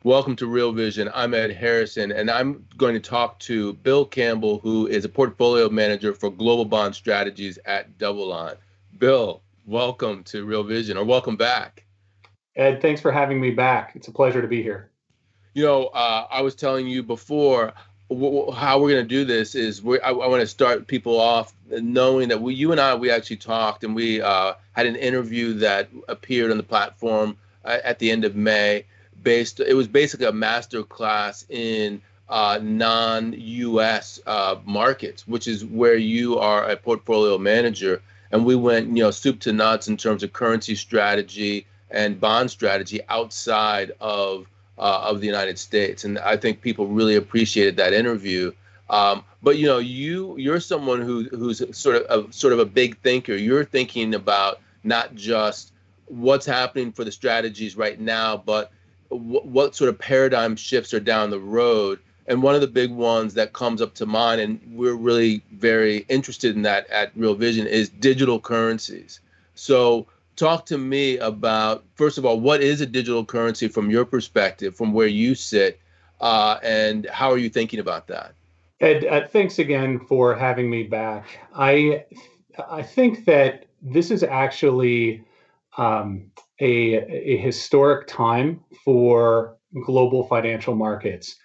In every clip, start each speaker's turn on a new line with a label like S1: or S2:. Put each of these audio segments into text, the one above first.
S1: Welcome to Real Vision. I'm Ed Harrison, and I'm going to talk to Bill Campbell, who is a portfolio manager for global bond strategies at DoubleLine. Bill, welcome to Real Vision, or welcome back.
S2: Ed, thanks for having me back. It's a pleasure to be here.
S1: I was telling you before how we're going to do this is I want to start people off knowing that you and I, we actually talked, and we had an interview that appeared on the platform at the end of May. It was basically a master class in non-U.S. Markets, which is where you are a portfolio manager. And we went, soup to nuts in terms of currency strategy and bond strategy outside of the United States. And I think people really appreciated that interview. But you're someone who's sort of a big thinker. You're thinking about not just what's happening for the strategies right now, but what sort of paradigm shifts are down the road. And one of the big ones that comes up to mind, and we're really very interested in that at Real Vision, is digital currencies. So talk to me about, first of all, what is a digital currency from your perspective, from where you sit, and how are you thinking about that?
S2: Ed, thanks again for having me back. I think that this is actually a historic time for global financial markets.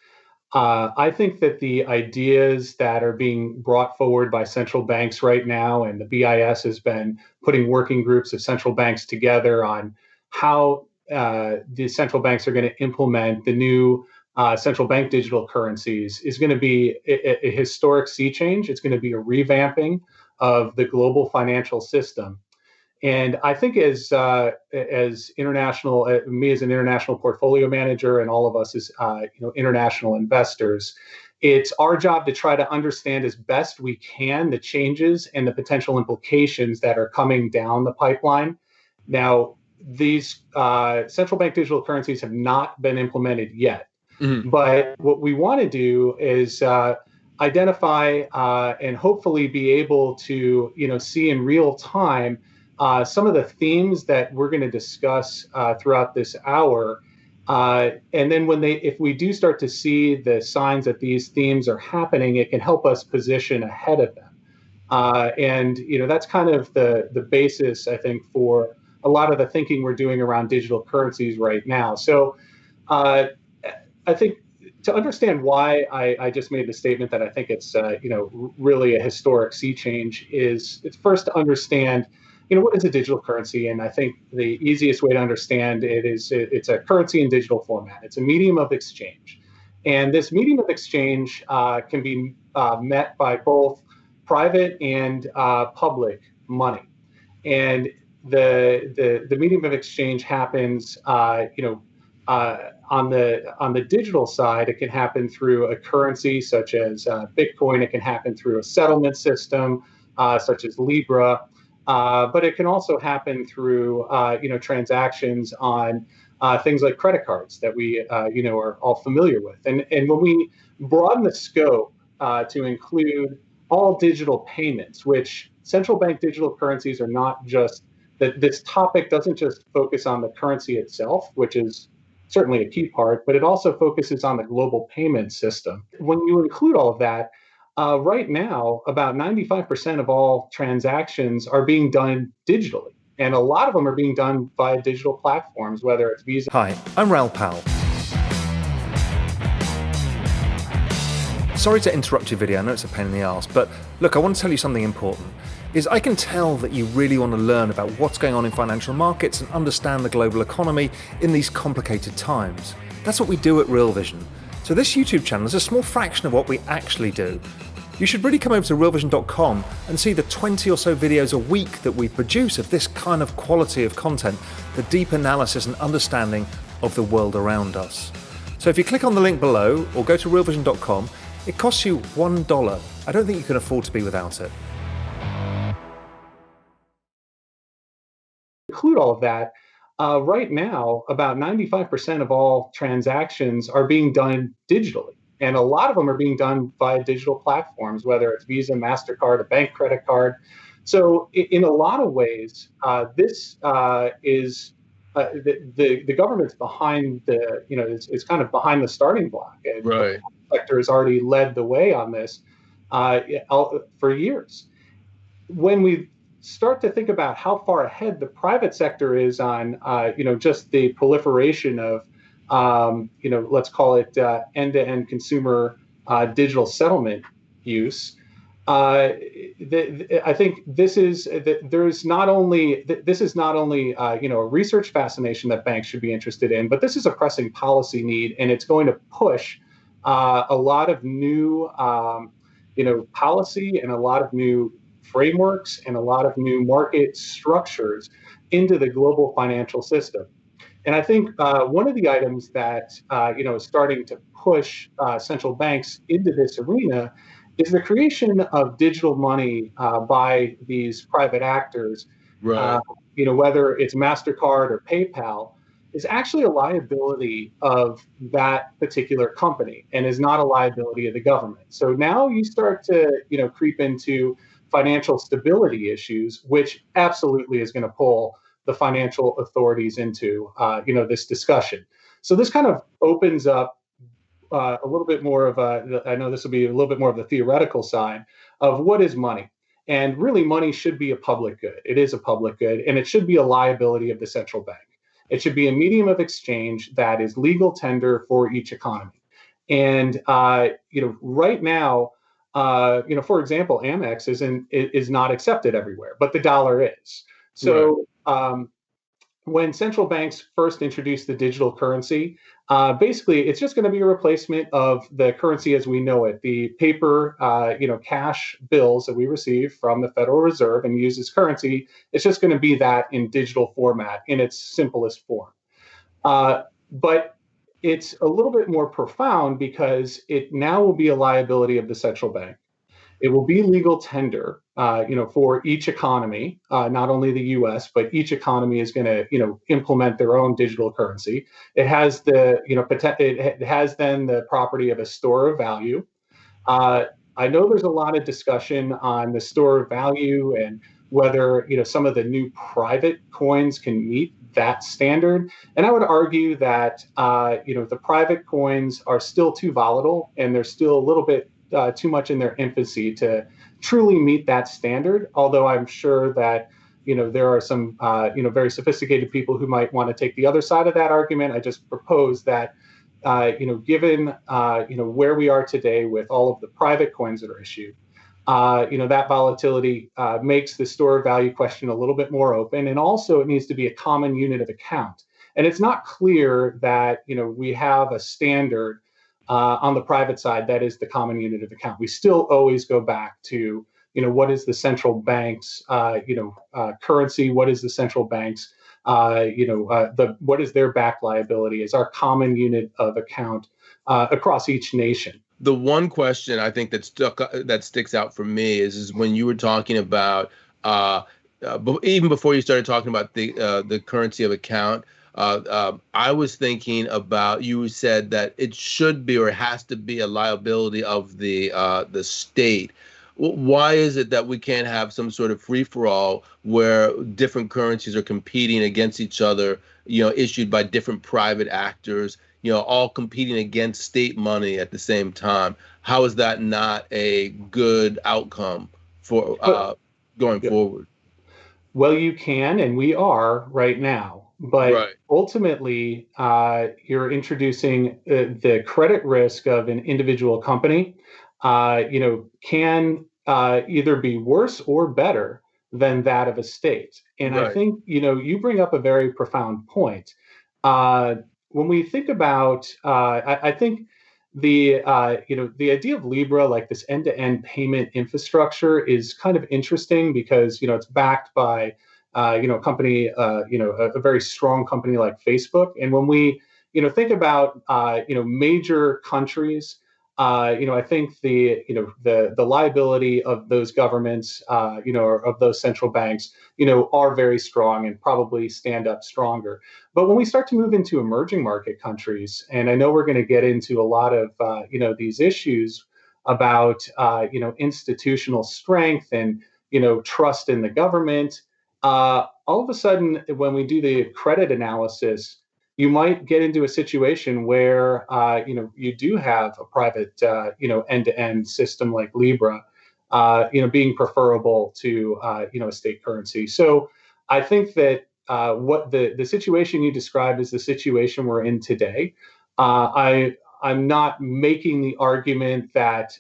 S2: I think that the ideas that are being brought forward by central banks right now, and the BIS has been putting working groups of central banks together on how the central banks are going to implement the new central bank digital currencies, is going to be a historic sea change. It's going to be a revamping of the global financial system. And I think as international, me as an international portfolio manager, and all of us as international investors, it's our job to try to understand as best we can the changes and the potential implications that are coming down the pipeline. Now, these central bank digital currencies have not been implemented yet, but what we want to do is identify and hopefully be able to see in real time some of the themes that we're going to discuss throughout this hour. And then if we do start to see the signs that these themes are happening, it can help us position ahead of them. And that's kind of the basis, I think, for a lot of the thinking we're doing around digital currencies right now. So I think to understand why I just made the statement that I think it's really a historic sea change it's first to understand what is a digital currency? And I think the easiest way to understand it is it's a currency in digital format. It's a medium of exchange. And this medium of exchange can be met by both private and public money. And the medium of exchange happens, on the digital side. It can happen through a currency such as Bitcoin. It can happen through a settlement system such as Libra. But it can also happen through, transactions on things like credit cards that we, are all familiar with. And when we broaden the scope to include all digital payments, which central bank digital currencies are not just that. This topic doesn't just focus on the currency itself, which is certainly a key part, but it also focuses on the global payment system. When you include all of that, right now, about 95% of all transactions are being done digitally. And a lot of them are being done via digital platforms, whether it's Visa.
S3: Hi, I'm Raoul Powell. Sorry to interrupt your video, I know it's a pain in the arse, but look, I want to tell you something important. I can tell that you really want to learn about what's going on in financial markets and understand the global economy in these complicated times. That's what we do at Real Vision. So this YouTube channel is a small fraction of what we actually do. You should really come over to realvision.com and see the 20 or so videos a week that we produce of this kind of quality of content, the deep analysis and understanding of the world around us. So if you click on the link below or go to realvision.com, it costs you $1. I don't think you can afford to be without it.
S2: Include all of that. Right now, about 95% of all transactions are being done digitally. And a lot of them are being done via digital platforms, whether it's Visa, MasterCard, a bank credit card. So in a lot of ways, this is the government's behind the, it's kind of behind the starting block, and the
S1: Right.
S2: sector has already led the way on this for years. When we start to think about how far ahead the private sector is on, just the proliferation of, let's call it end-to-end consumer digital settlement use. I think this is that there's not only this is not only a research fascination that banks should be interested in, but this is a pressing policy need, and it's going to push a lot of new policy and a lot of new frameworks and a lot of new market structures into the global financial system. And I think one of the items that is starting to push central banks into this arena is the creation of digital money by these private actors.
S1: Right.
S2: Whether it's MasterCard or PayPal, is actually a liability of that particular company and is not a liability of the government. So now you start to creep into financial stability issues, which absolutely is going to pull the financial authorities into this discussion. So this kind of opens up a little bit more of I know this will be a little bit more of the theoretical side of what is money. And really, money should be a public good. It is a public good, and it should be a liability of the central bank. It should be a medium of exchange that is legal tender for each economy. And right now, for example, Amex is not accepted everywhere, but the dollar is. So when central banks first introduced the digital currency, basically it's just going to be a replacement of the currency as we know it, the paper, cash bills that we receive from the Federal Reserve and use as currency. It's just going to be that in digital format in its simplest form. But it's a little bit more profound because it now will be a liability of the central bank. It will be legal tender, for each economy, not only the U.S., but each economy is going to, implement their own digital currency. It has it has then the property of a store of value. I know there's a lot of discussion on the store of value and whether some of the new private coins can meet that standard. And I would argue that the private coins are still too volatile, and they're still a little bit too much in their infancy to truly meet that standard. Although I'm sure that there are some very sophisticated people who might want to take the other side of that argument. I just propose that given where we are today with all of the private coins that are issued, that volatility makes the store of value question a little bit more open, and also it needs to be a common unit of account. And it's not clear that we have a standard on the private side that is the common unit of account. We still always go back to what is the central bank's currency, what is the central bank's what is their back liability is our common unit of account across each nation.
S1: The one question I think that sticks out for me is when you were talking about even before you started talking about the currency of account. I was thinking about, you said that it should be or has to be a liability of the state. Why is it that we can't have some sort of free-for-all where different currencies are competing against each other, issued by different private actors, all competing against state money at the same time? How is that not a good outcome for going forward?
S2: Well, you can, and we are right now. But ultimately, you're introducing the credit risk of an individual company, can either be worse or better than that of a state. And I think, you bring up a very profound point. When we think about, I think the idea of Libra, like this end-to-end payment infrastructure, is kind of interesting because, it's backed by a company, a very strong company like Facebook. And when we, think about, major countries, I think the liability of those governments, or of those central banks, are very strong and probably stand up stronger. But when we start to move into emerging market countries, and I know we're going to get into a lot of, these issues about, institutional strength and, trust in the government. all of a sudden, when we do the credit analysis, you might get into a situation where you do have a private end-to-end system like Libra, being preferable to a state currency. So I think that what the situation you described is the situation we're in today. I'm not making the argument that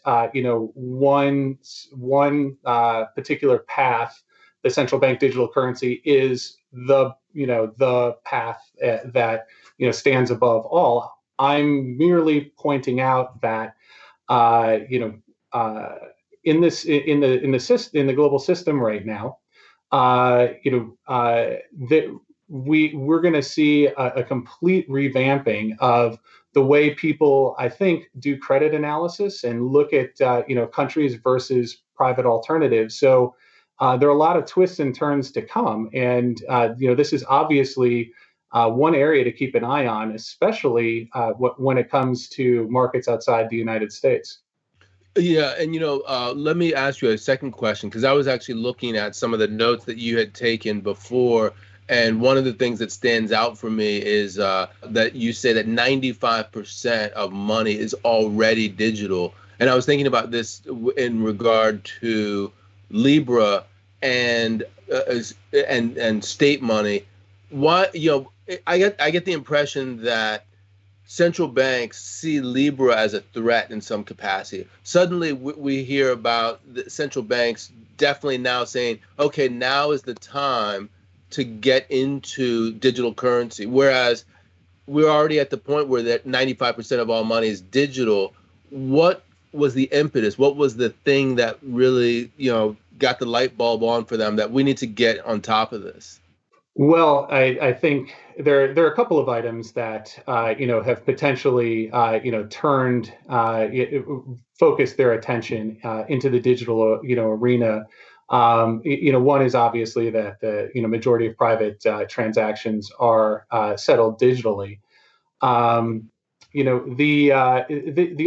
S2: one particular path, the central bank digital currency, is the path that stands above all. I'm merely pointing out that in the global system right now, that we're going to see a complete revamping of the way people, I think, do credit analysis and look at countries versus private alternatives. So there are a lot of twists and turns to come, and this is obviously one area to keep an eye on, especially when it comes to markets outside the United States.
S1: Yeah, and let me ask you a second question, because I was actually looking at some of the notes that you had taken before, and one of the things that stands out for me is that you say that 95% of money is already digital, and I was thinking about this in regard to Libra and state money. Why, I get the impression that central banks see Libra as a threat in some capacity. Suddenly we hear about the central banks definitely now saying, okay, now is the time to get into digital currency. Whereas we're already at the point where that 95% of all money is digital. What was the impetus? What was the thing that really, got the light bulb on for them that we need to get on top of this?
S2: Well, I think there are a couple of items that have potentially turned focused their attention into the digital arena. One is obviously that the majority of private transactions are settled digitally. The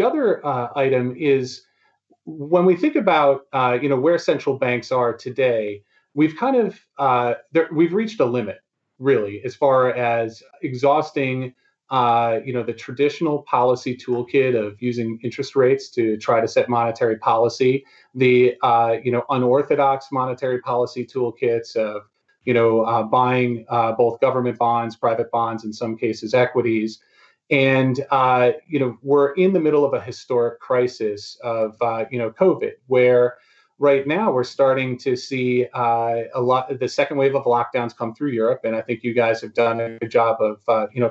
S2: other item is when we think about where central banks are today. We've kind of we've reached a limit, really, as far as exhausting the traditional policy toolkit of using interest rates to try to set monetary policy, the unorthodox monetary policy toolkits of buying both government bonds, private bonds, in some cases equities. And we're in the middle of a historic crisis of COVID, where right now we're starting to see the second wave of lockdowns come through Europe, and I think you guys have done a good job of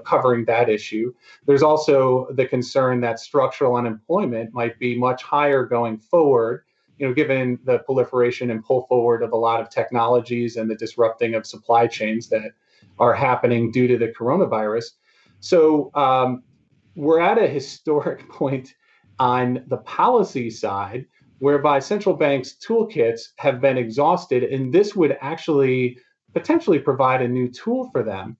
S2: covering that issue. There's also the concern that structural unemployment might be much higher going forward, given the proliferation and pull forward of a lot of technologies and the disrupting of supply chains that are happening due to the coronavirus. So we're at a historic point on the policy side, whereby central banks' toolkits have been exhausted, and this would actually potentially provide a new tool for them,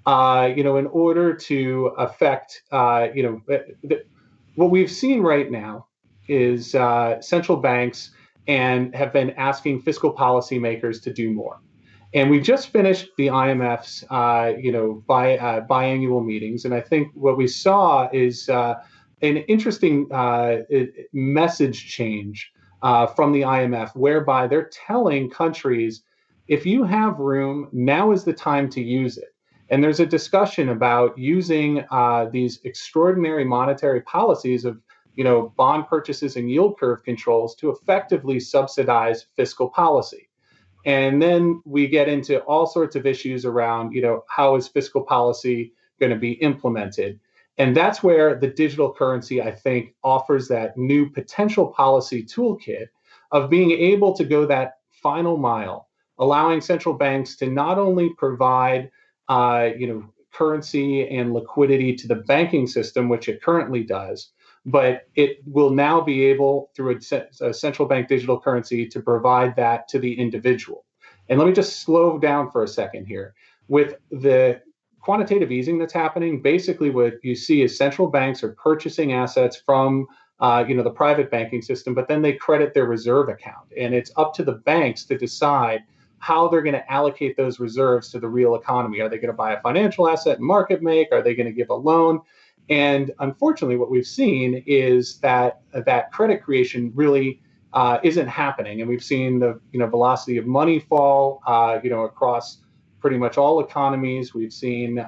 S2: in order to affect, what we've seen right now is central banks and have been asking fiscal policymakers to do more. And we just finished the IMF's, biannual meetings, and I think what we saw is an interesting message change from the IMF, whereby they're telling countries, if you have room, now is the time to use it. And there's a discussion about using these extraordinary monetary policies of bond purchases and yield curve controls to effectively subsidize fiscal policy. And then we get into all sorts of issues around, how is fiscal policy going to be implemented? And that's where the digital currency, I think, offers that new potential policy toolkit of being able to go that final mile, allowing central banks to not only provide, currency and liquidity to the banking system, which it currently does, but it will now be able, through a central bank digital currency, to provide that to the individual. And let me just slow down for a second here. With the quantitative easing that's happening, basically what you see is central banks are purchasing assets from the private banking system, but then they credit their reserve account. And it's up to the banks to decide how they're going to allocate those reserves to the real economy. Are they going to buy a financial asset and market make? Are they going to give a loan? And unfortunately, what we've seen is that credit creation really isn't happening, and we've seen the velocity of money fall across pretty much all economies. We've seen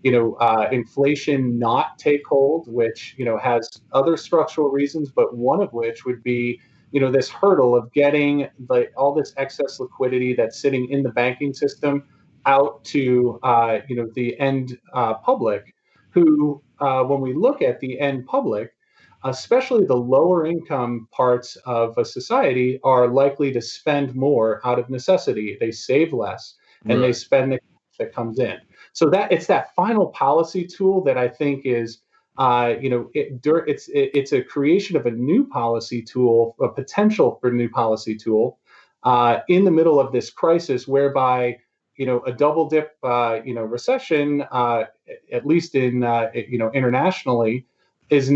S2: inflation not take hold, which has other structural reasons, but one of which would be this hurdle of getting all this excess liquidity that's sitting in the banking system out to the end public, who when we look at the end public, especially the lower income parts of a society, are likely to spend more out of necessity. They save less and they spend the cash that comes in. So that it's that final policy tool that I think is, it's a creation of a new policy tool, a potential for a new policy tool in the middle of this crisis, whereby a double dip recession, at least in internationally, is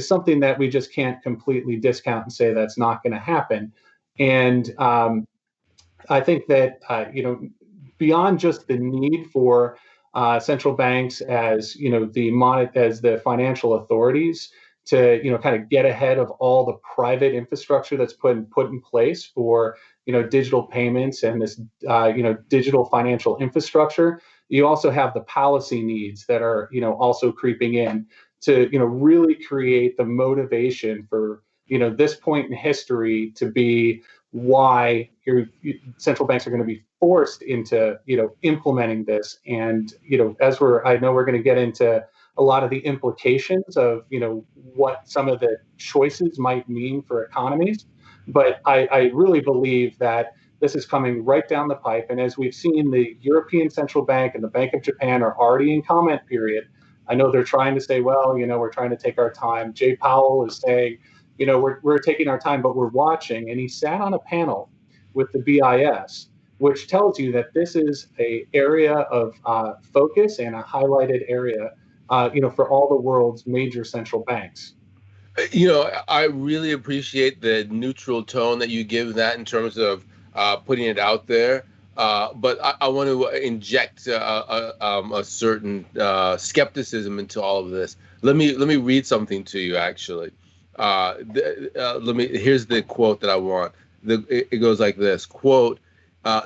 S2: something that we just can't completely discount and say that's not going to happen. And I think that beyond just the need for central banks as the financial authorities to kind of get ahead of all the private infrastructure that's put in place for digital payments and this digital financial infrastructure, you also have the policy needs that are also creeping in to really create the motivation for this point in history to be why central banks are going to be forced into implementing this. And I know we're going to get into a lot of the implications of what some of the choices might mean for economies, but I really believe that this is coming right down the pipe. And as we've seen, the European Central Bank and the Bank of Japan are already in comment period. I know they're trying to say, well, we're trying to take our time. Jay Powell is saying, we're taking our time, but we're watching. And he sat on a panel with the BIS, which tells you that this is an area of focus and a highlighted area, for all the world's major central banks.
S1: I really appreciate the neutral tone that you give that in terms of putting it out there. But I want to inject a certain skepticism into all of this. Let me read something to you. Actually, here's the quote that I want. It goes like this: "Quote: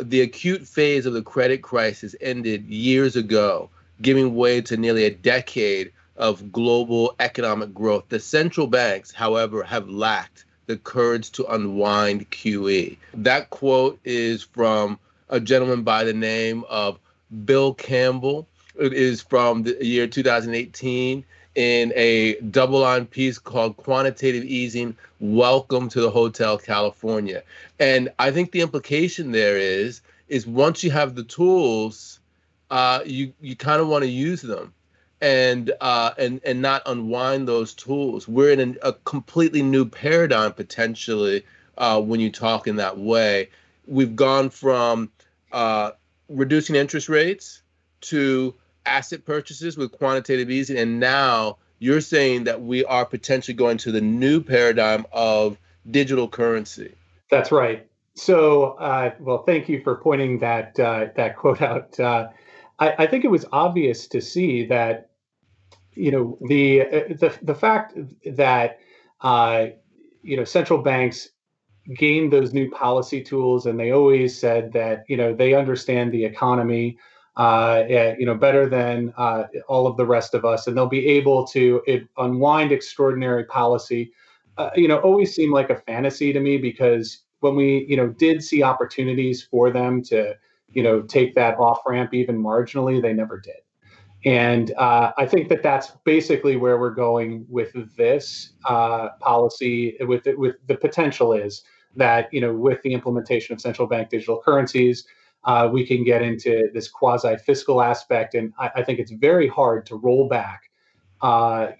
S1: the acute phase of the credit crisis ended years ago, giving way to nearly a decade of global economic growth. The central banks, however, have lacked the courage to unwind QE." That quote is from a gentleman by the name of Bill Campbell. It is from the year 2018 in a DoubleLine piece called Quantitative Easing, Welcome to the Hotel California. And I think the implication there is once you have the tools, you kind of want to use them and not unwind those tools. We're in a completely new paradigm potentially when you talk in that way. We've gone from reducing interest rates to asset purchases with quantitative easing, and now you're saying that we are potentially going to the new paradigm of digital currency.
S2: That's right. So, well, thank you for pointing that quote out. I think it was obvious to see that the fact that central banks gained those new policy tools, and they always said that they understand the economy better than all of the rest of us, and they'll be able to unwind extraordinary policy. Always seemed like a fantasy to me, because when we did see opportunities for them to take that off ramp even marginally, they never did. And I think that that's basically where we're going with this policy. With the potential is that with the implementation of central bank digital currencies, we can get into this quasi fiscal aspect, and I think it's very hard to roll back. What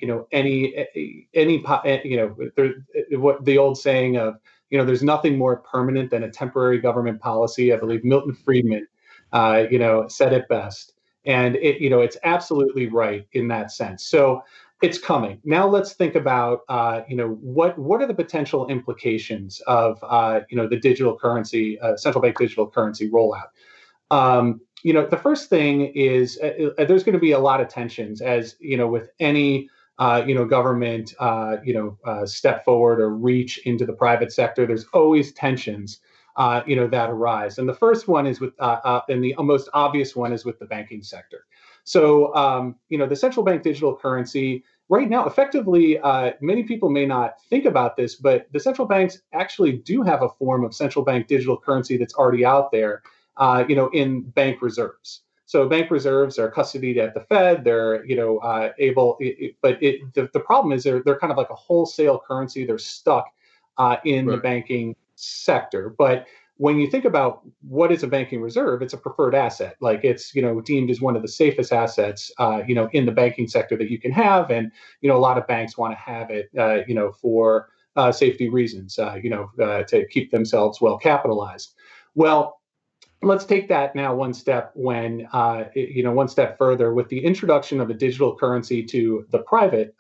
S2: the old saying of there's nothing more permanent than a temporary government policy. I believe Milton Friedman said it best. And it's absolutely right in that sense. So It's coming. Now let's think about, what are the potential implications of, the digital currency, central bank digital currency rollout. The first thing is there's going to be a lot of tensions, as with any government step forward or reach into the private sector. There's always tensions that arise, and the first one is with and the most obvious one is with the banking sector. So the central bank digital currency right now, effectively, many people may not think about this, but the central banks actually do have a form of central bank digital currency that's already out there, in bank reserves. So bank reserves are custodied at the Fed. They're, the problem is they're kind of like a wholesale currency. They're stuck in the banking sector. But when you think about what is a banking reserve, it's a preferred asset. Like it's, deemed as one of the safest assets, in the banking sector that you can have. And, a lot of banks want to have it, for safety reasons, to keep themselves well capitalized. Well, let's take that now one step further with the introduction of a digital currency to the private,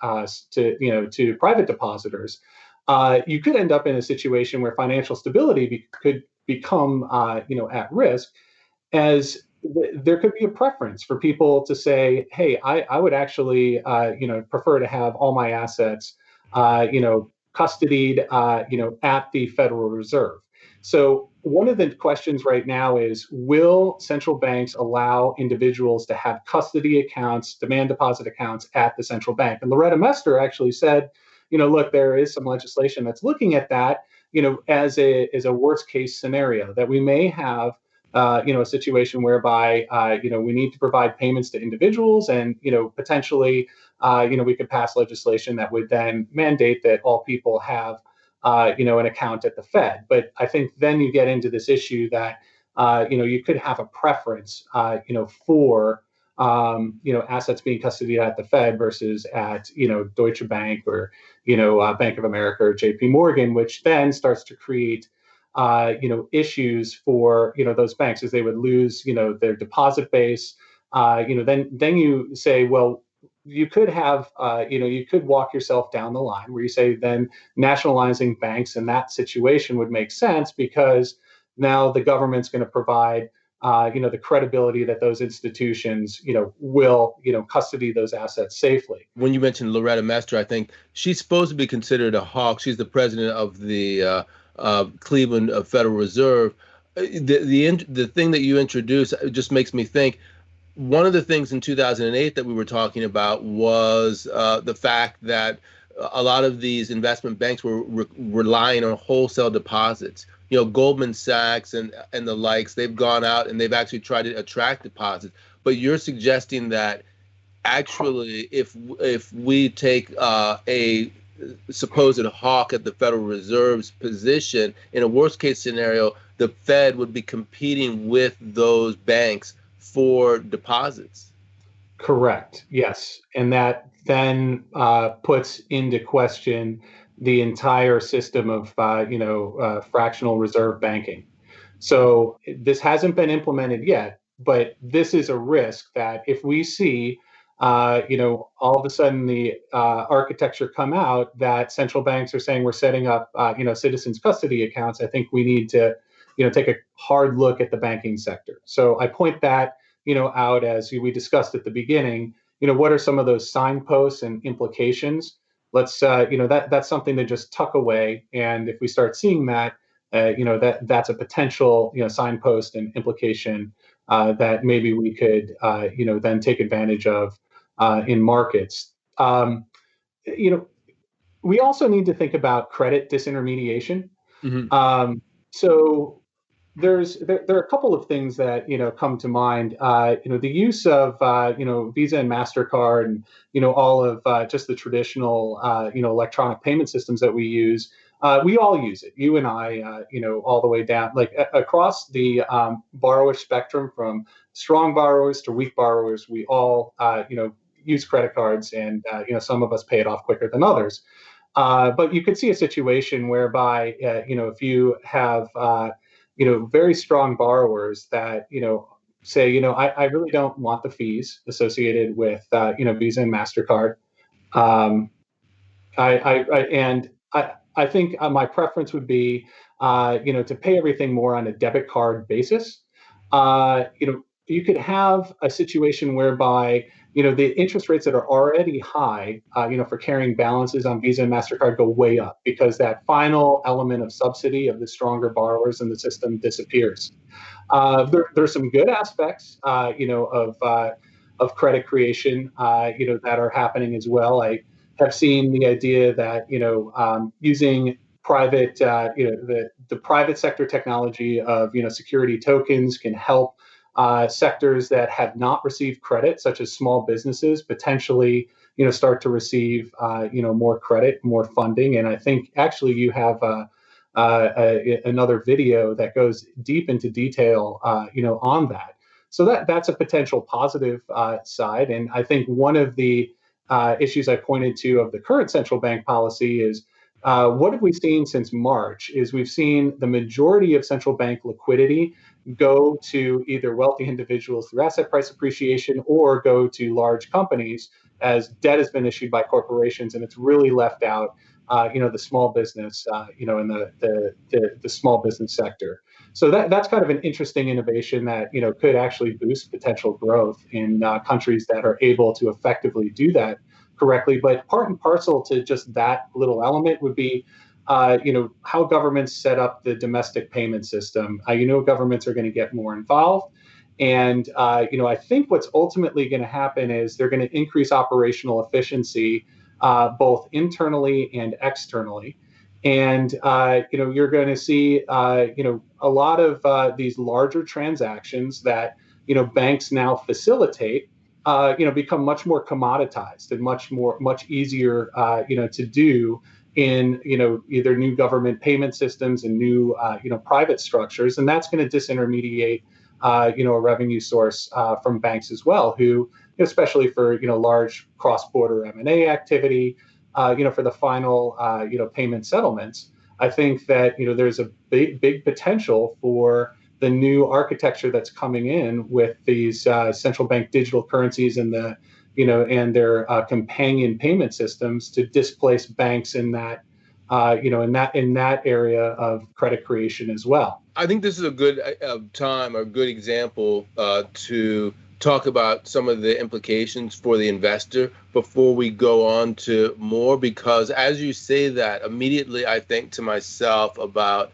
S2: to private depositors. You could end up in a situation where financial stability could become, at risk, as there could be a preference for people to say, hey, I would actually, prefer to have all my assets, custodied, at the Federal Reserve. So one of the questions right now is, will central banks allow individuals to have custody accounts, demand deposit accounts at the central bank? And Loretta Mester actually said, look, there is some legislation that's looking at that, as a worst case scenario, that we may have, a situation whereby, we need to provide payments to individuals, and, potentially, we could pass legislation that would then mandate that all people have, an account at the Fed. But I think then you get into this issue that, you could have a preference, for, assets being custodied at the Fed versus at, Deutsche Bank or, Bank of America or JP Morgan, which then starts to create, issues for, those banks, as they would lose, their deposit base. Then you say, well, you could have, you could walk yourself down the line where you say then nationalizing banks in that situation would make sense, because now the government's going to provide, the credibility that those institutions, will, custody those assets safely.
S1: When you mentioned Loretta Mester, I think she's supposed to be considered a hawk. She's the president of the Cleveland Federal Reserve. The thing that you introduced just makes me think. One of the things in 2008 that we were talking about was the fact that a lot of these investment banks were relying on wholesale deposits. Goldman Sachs and the likes, they've gone out and they've actually tried to attract deposits. But you're suggesting that actually, if we take a supposed hawk at the Federal Reserve's position, in a worst case scenario, the Fed would be competing with those banks for deposits.
S2: Correct. Yes. And that then puts into question the entire system of, fractional reserve banking. So this hasn't been implemented yet, but this is a risk that if we see, all of a sudden the architecture come out that central banks are saying we're setting up, citizens custody accounts, I think we need to, take a hard look at the banking sector. So I point that, out as we discussed at the beginning, what are some of those signposts and implications? Let's, that's something to just tuck away. And if we start seeing that, that's a potential, signpost and implication that maybe we could, then take advantage of in markets. We also need to think about credit disintermediation. Mm-hmm. So there are a couple of things that come to mind. The use of Visa and MasterCard, and all of just the traditional electronic payment systems that we use. We all use it. You and I, all the way down, like across the borrower spectrum, from strong borrowers to weak borrowers. We all use credit cards, and some of us pay it off quicker than others. But you could see a situation whereby if you have very strong borrowers that, say, I really don't want the fees associated with, Visa and MasterCard. Um, I think my preference would be, to pay everything more on a debit card basis. You could have a situation whereby, the interest rates that are already high, for carrying balances on Visa and MasterCard go way up because that final element of subsidy of the stronger borrowers in the system disappears. There's some good aspects, of credit creation, that are happening as well. I have seen the idea that using private, the private sector technology of security tokens can help sectors that have not received credit, such as small businesses, potentially start to receive more credit, more funding. And I think actually you have another video that goes deep into detail, on that. So that's a potential positive side. And I think one of the issues I pointed to of the current central bank policy is what have we seen since March? Is we've seen the majority of central bank liquidity go to either wealthy individuals through asset price appreciation or go to large companies as debt has been issued by corporations, and it's really left out the small business, in the small business sector. So that's kind of an interesting innovation that could actually boost potential growth in countries that are able to effectively do that correctly. But part and parcel to just that little element would be, how governments set up the domestic payment system. Governments are going to get more involved. And, I think what's ultimately going to happen is they're going to increase operational efficiency, both internally and externally. And, you're going to see, a lot of these larger transactions that, banks now facilitate, become much more commoditized and much easier, to do in, either new government payment systems and new, private structures. And that's going to disintermediate, a revenue source from banks as well, who, especially for large cross-border M&A activity, for the final payment settlements. I think that there's a big potential for the new architecture that's coming in with these central bank digital currencies and and their companion payment systems to displace banks in that in that area of credit creation as well.
S1: I think this is a good time or a good example to talk about some of the implications for the investor before we go on to more, because as you say that, immediately I think to myself about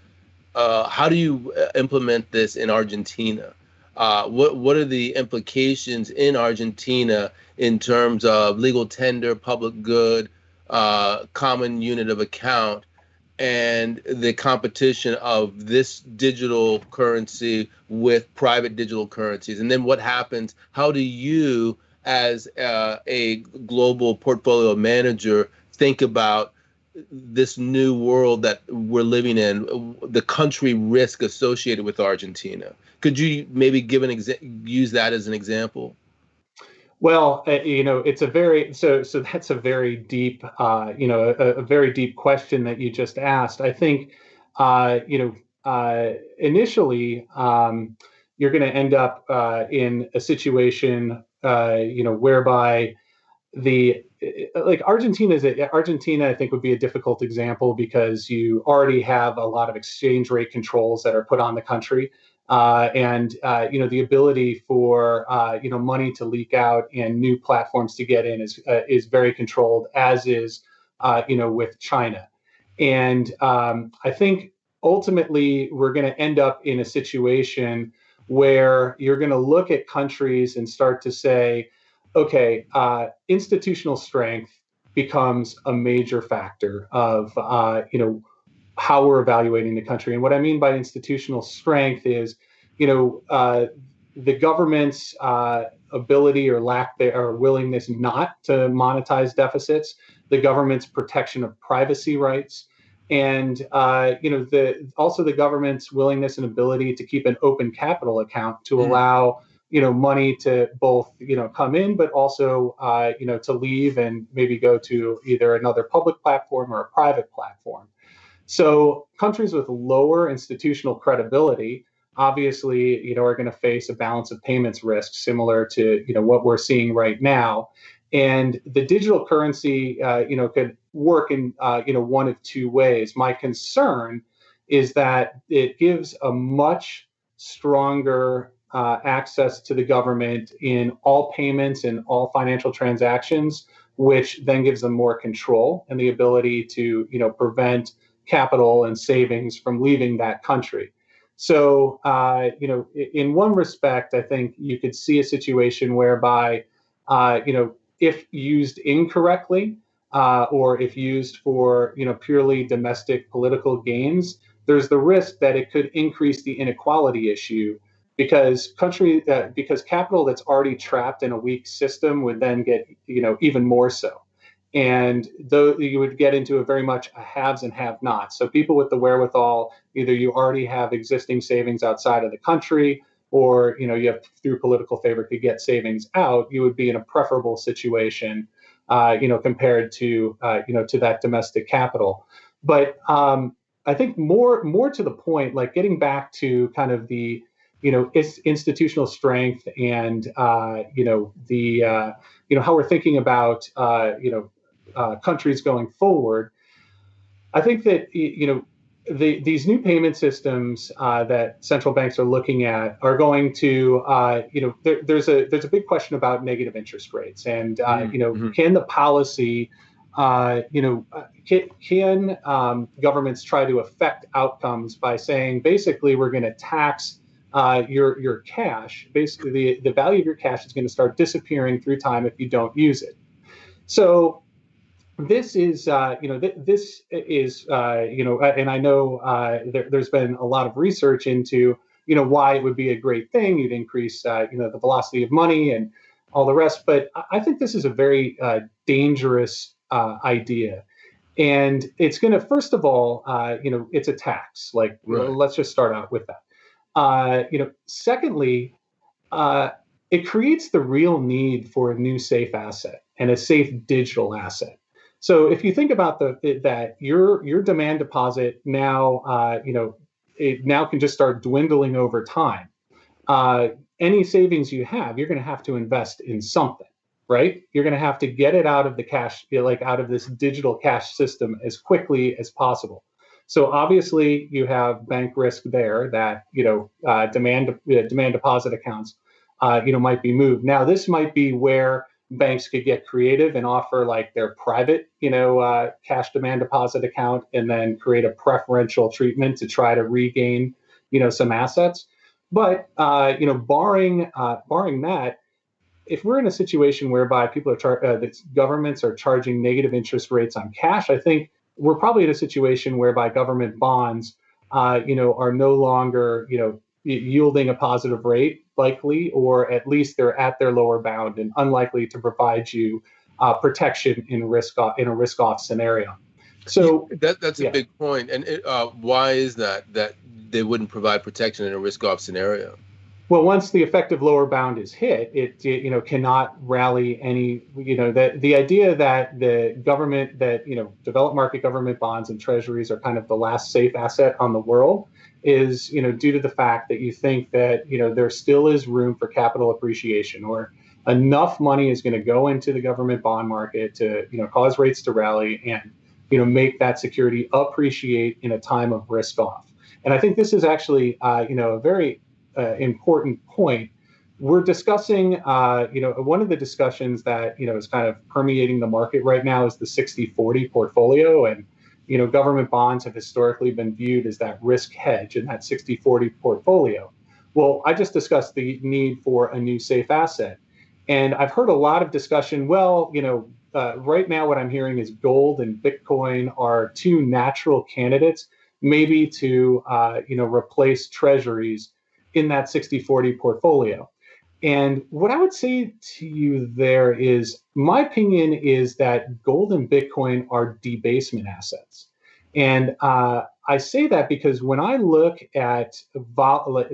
S1: how do you implement this in Argentina? What are the implications in Argentina in terms of legal tender, public good, common unit of account, and the competition of this digital currency with private digital currencies? And then what happens? How do you, as a global portfolio manager, think about this new world that we're living in, the country risk associated with Argentina? Could you maybe use that as an example?
S2: Well, it's a very so that's a very deep, a very deep question that you just asked. I think, initially, you're going to end up in a situation, whereby the Argentina, I think, would be a difficult example because you already have a lot of exchange rate controls that are put on the country. And the ability for money to leak out and new platforms to get in is very controlled, as is with China. And I think ultimately we're going to end up in a situation where you're going to look at countries and start to say, okay, institutional strength becomes a major factor of how we're evaluating the country. And what I mean by institutional strength is, the government's ability or lack or willingness not to monetize deficits, the government's protection of privacy rights, and also the government's willingness and ability to keep an open capital account to allow money to both come in, but also to leave and maybe go to either another public platform or a private platform. So countries with lower institutional credibility obviously are going to face a balance of payments risk similar to what we're seeing right now. And the digital currency, could work in, one of two ways. My concern is that it gives a much stronger access to the government in all payments and all financial transactions, which then gives them more control and the ability to, prevent capital and savings from leaving that country. So, in one respect, I think you could see a situation whereby, if used incorrectly, or if used for, purely domestic political gains, there's the risk that it could increase the inequality issue, because because capital that's already trapped in a weak system would then get, even more so. And though you would get into a very much a haves and have nots. So people with the wherewithal, either you already have existing savings outside of the country, or you have through political favor could get savings out. You would be in a preferable situation, compared to to that domestic capital. But I think more to the point, like getting back to kind of the institutional strength and the how we're thinking about countries going forward. I think that these new payment systems that central banks are looking at are going to there's a big question about negative interest rates, and can the policy can governments try to affect outcomes by saying basically we're going to tax your cash. Basically, the value of your cash is going to start disappearing through time if you don't use it. So this is, this is, and I know there's been a lot of research into, why it would be a great thing. You'd increase, the velocity of money and all the rest. But I think this is a very dangerous idea. And it's going to, first of all, it's a tax. Like,
S1: Right.
S2: Let's just start out with that. Secondly, it creates the real need for a new safe asset and a safe digital asset. So if you think about that your demand deposit now, it now can just start dwindling over time. Any savings you have, you're going to have to invest in something, right? You're going to have to get it out of the cash, out of this digital cash system as quickly as possible. So obviously you have bank risk there that, demand deposit accounts, might be moved. Now this might be where banks could get creative and offer like their private, cash demand deposit account, and then create a preferential treatment to try to regain, some assets. But, barring that, if we're in a situation whereby people are governments are charging negative interest rates on cash, I think we're probably in a situation whereby government bonds, are no longer, yielding a positive rate, likely, or at least they're at their lower bound and unlikely to provide you protection in a risk-off scenario. So
S1: that's a big point. And why is that they wouldn't provide protection in a risk-off scenario?
S2: Well, once the effective lower bound is hit, it cannot rally any. The idea that the government, that developed market government bonds and treasuries are kind of the last safe asset on the world is due to the fact that you think that there still is room for capital appreciation, or enough money is going to go into the government bond market to cause rates to rally and make that security appreciate in a time of risk off. And I think this is actually a very important point. We're discussing, one of the discussions that, is kind of permeating the market right now is the 60-40 portfolio. And, government bonds have historically been viewed as that risk hedge in that 60-40 portfolio. Well, I just discussed the need for a new safe asset. And I've heard a lot of discussion, right now what I'm hearing is gold and Bitcoin are two natural candidates, maybe to, replace treasuries in that 60-40 portfolio. And what I would say to you there is, my opinion is that gold and Bitcoin are debasement assets. And I say that because when I look at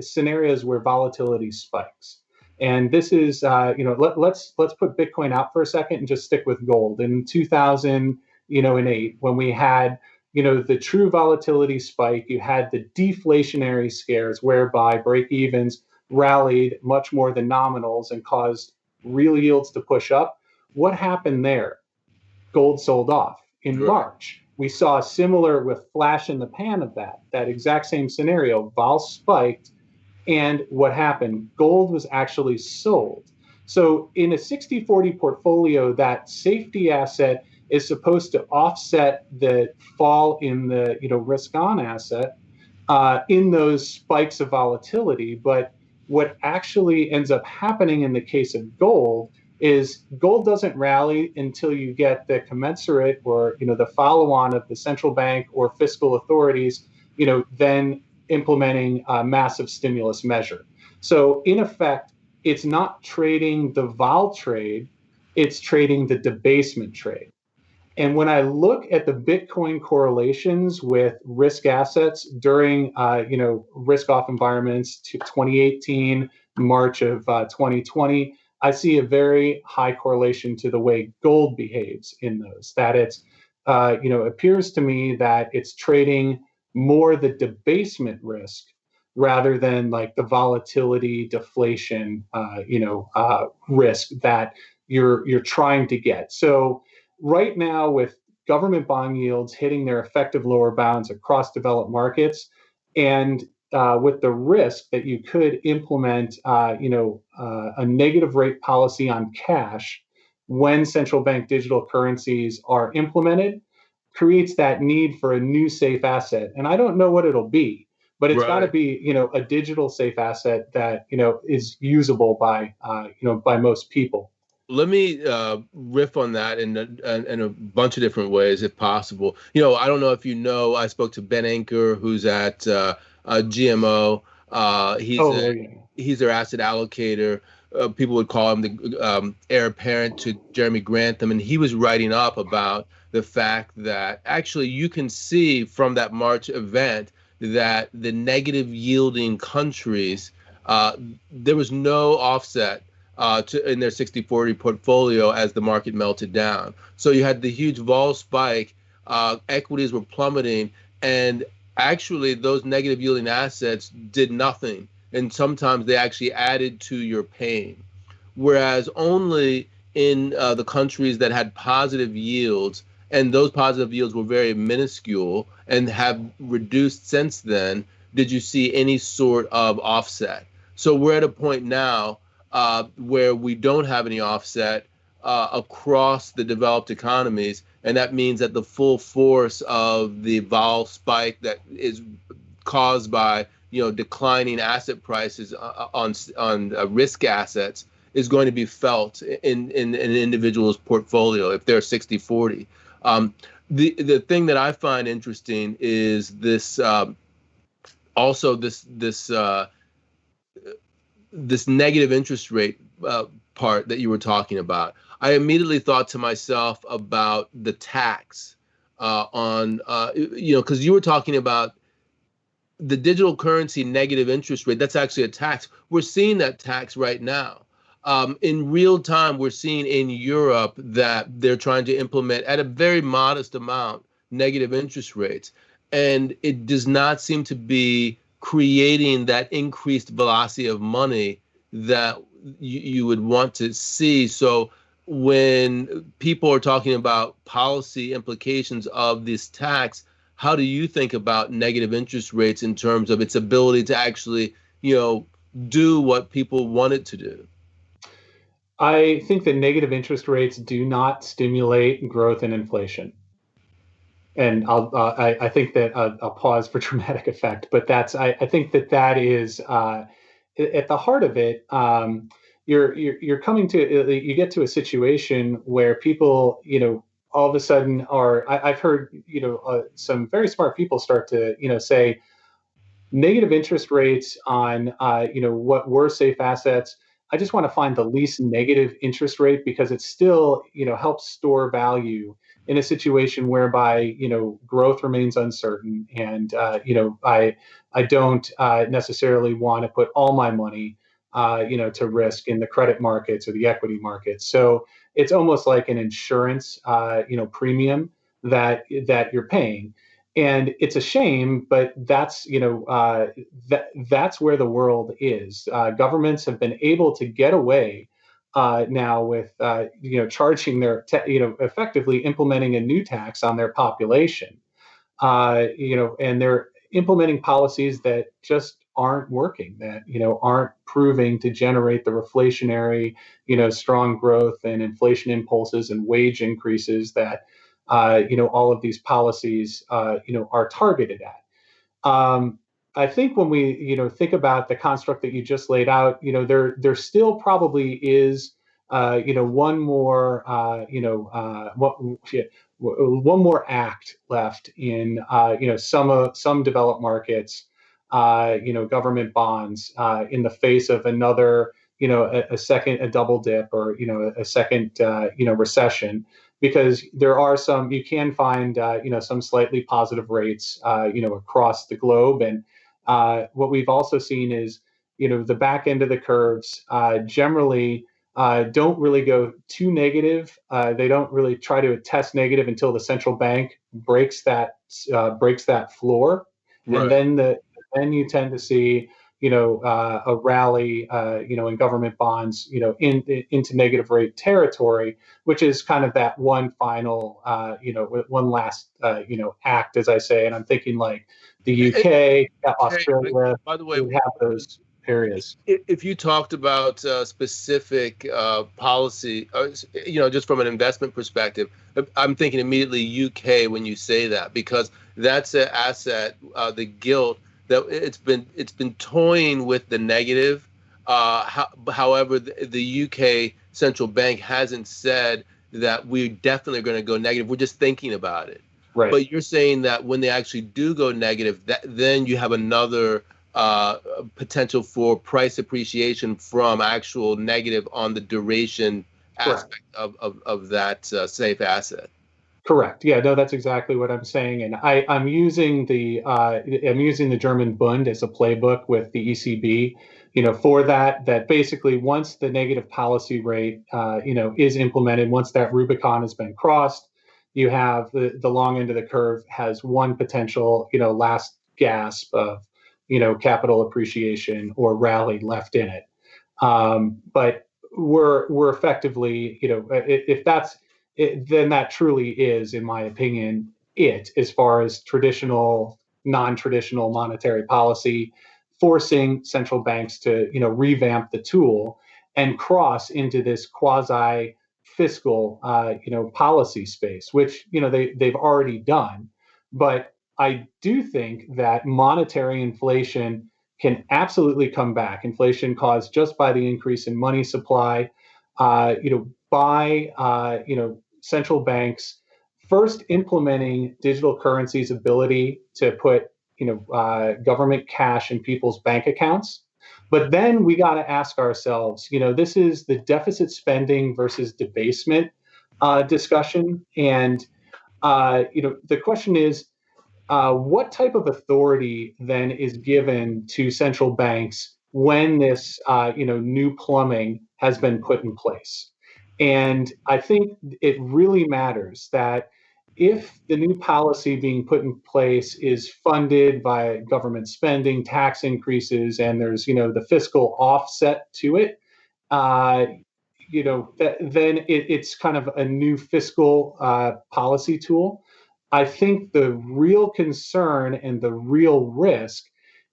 S2: scenarios where volatility spikes, and this is, let's put Bitcoin out for a second and just stick with gold. In 2008, when we had the true volatility spike, you had the deflationary scares whereby break-evens rallied much more than nominals and caused real yields to push up. What happened there? Gold sold off in March. We saw a similar with flash in the pan of that exact same scenario. Vol spiked, and what happened? Gold was actually sold. So in a 60-40 portfolio, that safety asset is supposed to offset the fall in the risk on asset in those spikes of volatility. But what actually ends up happening in the case of gold is gold doesn't rally until you get the commensurate or the follow-on of the central bank or fiscal authorities then implementing a massive stimulus measure. So in effect, it's not trading the vol trade, it's trading the debasement trade. And when I look at the Bitcoin correlations with risk assets during, risk-off environments to 2018, March of 2020, I see a very high correlation to the way gold behaves in those. That it's, appears to me that it's trading more the debasement risk rather than like the volatility, deflation, risk that you're trying to get. So right now, with government bond yields hitting their effective lower bounds across developed markets, and with the risk that you could implement, a negative rate policy on cash when central bank digital currencies are implemented, creates that need for a new safe asset. And I don't know what it'll be, but it's got to be, a digital safe asset that is usable by most people.
S1: Let me riff on that in a bunch of different ways, if possible. I don't know if I spoke to Ben Anker, who's at GMO. He's their asset allocator. People would call him the heir apparent to Jeremy Grantham, and he was writing up about the fact that actually you can see from that March event that the negative yielding countries, there was no offset in their 60-40 portfolio as the market melted down. So you had the huge vol spike, equities were plummeting, and actually those negative yielding assets did nothing. And sometimes they actually added to your pain. Whereas only in the countries that had positive yields, and those positive yields were very minuscule and have reduced since then, did you see any sort of offset. So we're at a point now where we don't have any offset across the developed economies, and that means that the full force of the vol spike that is caused by declining asset prices on risk assets is going to be felt in an individual's portfolio if they're 60-40. The thing that I find interesting is this this negative interest rate part that you were talking about. I immediately thought to myself about the tax on, because you were talking about the digital currency negative interest rate. That's actually a tax. We're seeing that tax right now. In real time, we're seeing in Europe that they're trying to implement at a very modest amount negative interest rates. And it does not seem to be creating that increased velocity of money that you would want to see. So when people are talking about policy implications of this tax, how do you think about negative interest rates in terms of its ability to actually, do what people want it to do?
S2: I think that negative interest rates do not stimulate growth and inflation. And I think that I'll pause for dramatic effect, but I think that is at the heart of it. You're coming to you get to a situation where people all of a sudden I've heard some very smart people start to say negative interest rates on what were safe assets. I just want to find the least negative interest rate because it still helps store value in a situation whereby growth remains uncertain, and I don't necessarily want to put all my money to risk in the credit markets or the equity markets. So it's almost like an insurance premium that you're paying. And it's a shame, but that's that's where the world is. Governments have been able to get away now with charging effectively implementing a new tax on their population. And they're implementing policies that just aren't working, that aren't proving to generate the reflationary, strong growth and inflation impulses and wage increases that all of these policies are targeted at. I think when we think about the construct that you just laid out, there still probably is one more one more act left in some developed markets, government bonds in the face of another a double dip or a second recession, because there are some, you can find some slightly positive rates across the globe. And what we've also seen is the back end of the curves generally don't really go too negative. They don't really try to test negative until the central bank breaks that floor,
S1: Right.
S2: and then you tend to see a rally in government bonds into negative rate territory, which is kind of that one final one last act, as I say. And I'm thinking like the UK, Australia,
S1: By the way,
S2: would have those areas.
S1: if you talked about specific policy, just from an investment perspective, I'm thinking immediately UK when you say that, because that's an asset, the gilt, that it's been toying with the negative. However, the UK central bank hasn't said that we're definitely going to go negative. We're just thinking about it.
S2: Right.
S1: But you're saying that when they actually do go negative, then you have another potential for price appreciation from actual negative on the duration aspect of that safe asset.
S2: Correct. Yeah, no, that's exactly what I'm saying. And I'm using the German Bund as a playbook with the ECB, for that basically once the negative policy rate, is implemented, once that Rubicon has been crossed, you have the long end of the curve has one potential, last gasp of, capital appreciation or rally left in it. But we're effectively, if that's it, then that truly is, in my opinion, as far as traditional, non-traditional monetary policy, forcing central banks to, revamp the tool and cross into this quasi fiscal, policy space, which, they've already done. But I do think that monetary inflation can absolutely come back. Inflation caused just by the increase in money supply, by central banks first implementing digital currency's ability to put government cash in people's bank accounts. But then we got to ask ourselves, this is the deficit spending versus debasement discussion. And the question is, what type of authority then is given to central banks when this new plumbing has been put in place? And I think it really matters that if the new policy being put in place is funded by government spending, tax increases, and there's the fiscal offset to it, then it's kind of a new fiscal policy tool. I think the real concern and the real risk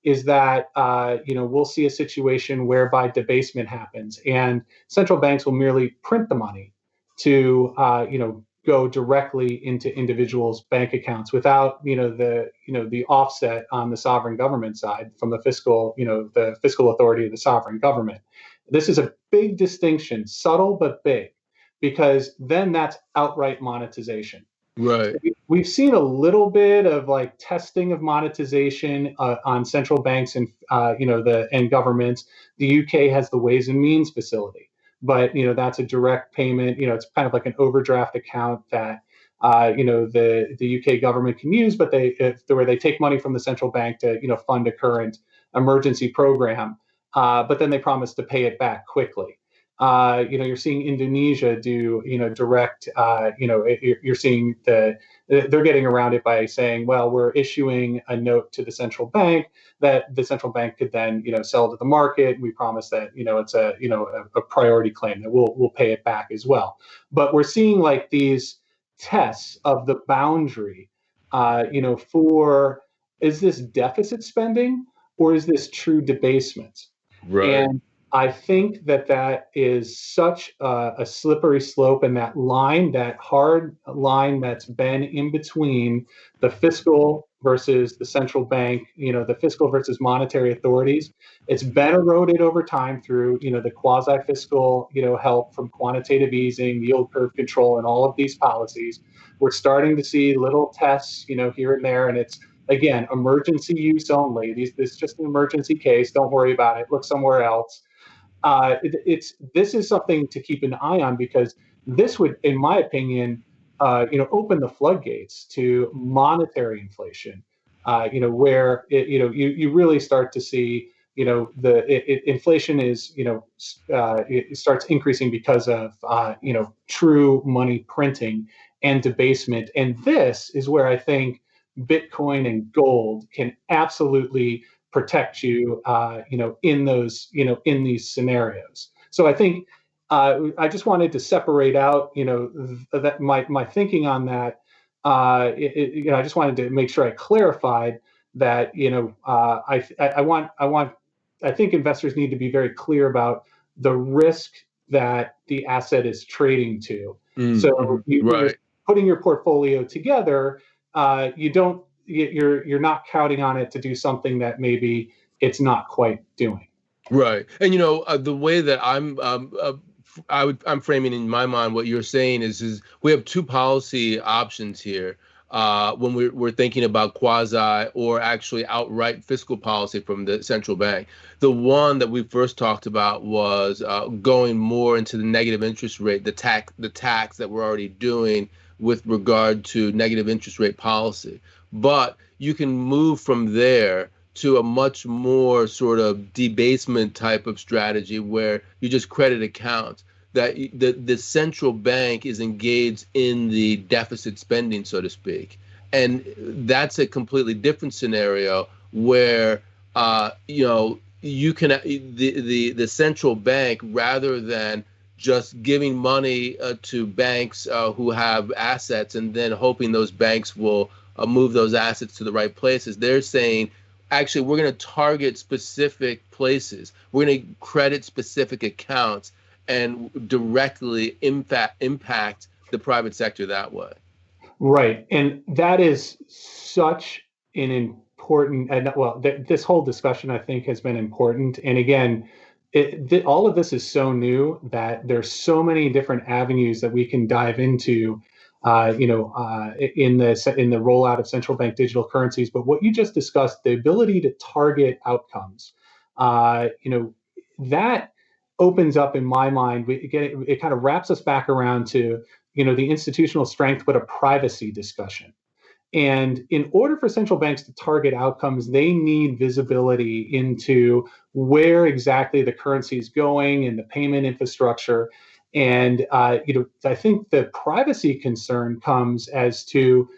S2: is that we'll see a situation whereby debasement happens, and central banks will merely print the money to go directly into individuals' bank accounts without the offset on the sovereign government side from the fiscal authority of the sovereign government. This is a big distinction, subtle but big, because then that's outright monetization.
S1: Right.
S2: We've seen a little bit of like testing of monetization on central banks and and governments. The UK has the Ways and Means facility, but that's a direct payment. It's kind of like an overdraft account that the UK government can use, but where they take money from the central bank to fund a current emergency program, but then they promise to pay it back quickly. You're seeing Indonesia do, direct, you're seeing they're getting around it by saying, well, we're issuing a note to the central bank that the central bank could then, sell to the market. We promise that, it's a priority claim that we'll pay it back as well. But we're seeing like these tests of the boundary, for, is this deficit spending or is this true debasement?
S1: Right.
S2: And I think that is such a slippery slope, and that hard line that's been in between the fiscal versus the central bank, the fiscal versus monetary authorities. It's been eroded over time through, the quasi-fiscal, help from quantitative easing, yield curve control, and all of these policies. We're starting to see little tests, here and there, and it's, again, emergency use only. This is just an emergency case. Don't worry about it. Look somewhere else. This is something to keep an eye on, because this would, in my opinion, open the floodgates to monetary inflation. Where you really start to see, inflation is, it starts increasing because of true money printing and debasement. And this is where I think Bitcoin and gold can absolutely protect you, in those, in these scenarios. So I think I just wanted to separate out, that my thinking on that. I just wanted to make sure I clarified that, I think investors need to be very clear about the risk that the asset is trading to. So you're putting your portfolio together, you're not counting on it to do something that maybe it's not quite doing.
S1: Right. And the way that I'm framing in my mind what you're saying is we have two policy options here when we're thinking about quasi or actually outright fiscal policy from the central bank. The one that we first talked about was going more into the negative interest rate, the tax that we're already doing with regard to negative interest rate policy. But you can move from there to a much more sort of debasement type of strategy where you just credit accounts, that the central bank is engaged in the deficit spending, so to speak. And that's a completely different scenario where, you can, the central bank, rather than just giving money to banks who have assets and then hoping those banks will move those assets to the right places, they're saying, actually, we're going to target specific places. We're going to credit specific accounts and directly impact the private sector that way.
S2: Right. And that is such an important, this whole discussion, I think, has been important. And again, all of this is so new that there's so many different avenues that we can dive into, in the rollout of central bank digital currencies. But what you just discussed, the ability to target outcomes, that opens up, in my mind, it kind of wraps us back around to, the institutional strength, but a privacy discussion. And in order for central banks to target outcomes, they need visibility into where exactly the currency is going and the payment infrastructure. And I think the privacy concern comes as to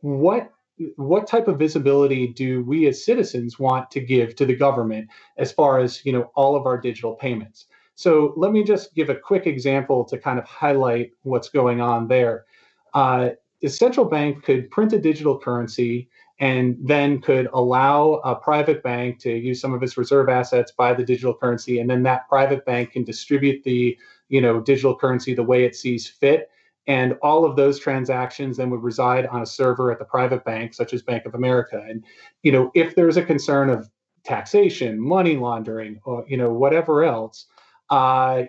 S2: what type of visibility do we as citizens want to give to the government as far as all of our digital payments. So let me just give a quick example to kind of highlight what's going on there. The central bank could print a digital currency and then could allow a private bank to use some of its reserve assets, buy the digital currency, and then that private bank can distribute the digital currency the way it sees fit. And all of those transactions then would reside on a server at the private bank, such as Bank of America. And if there's a concern of taxation, money laundering, or whatever else, that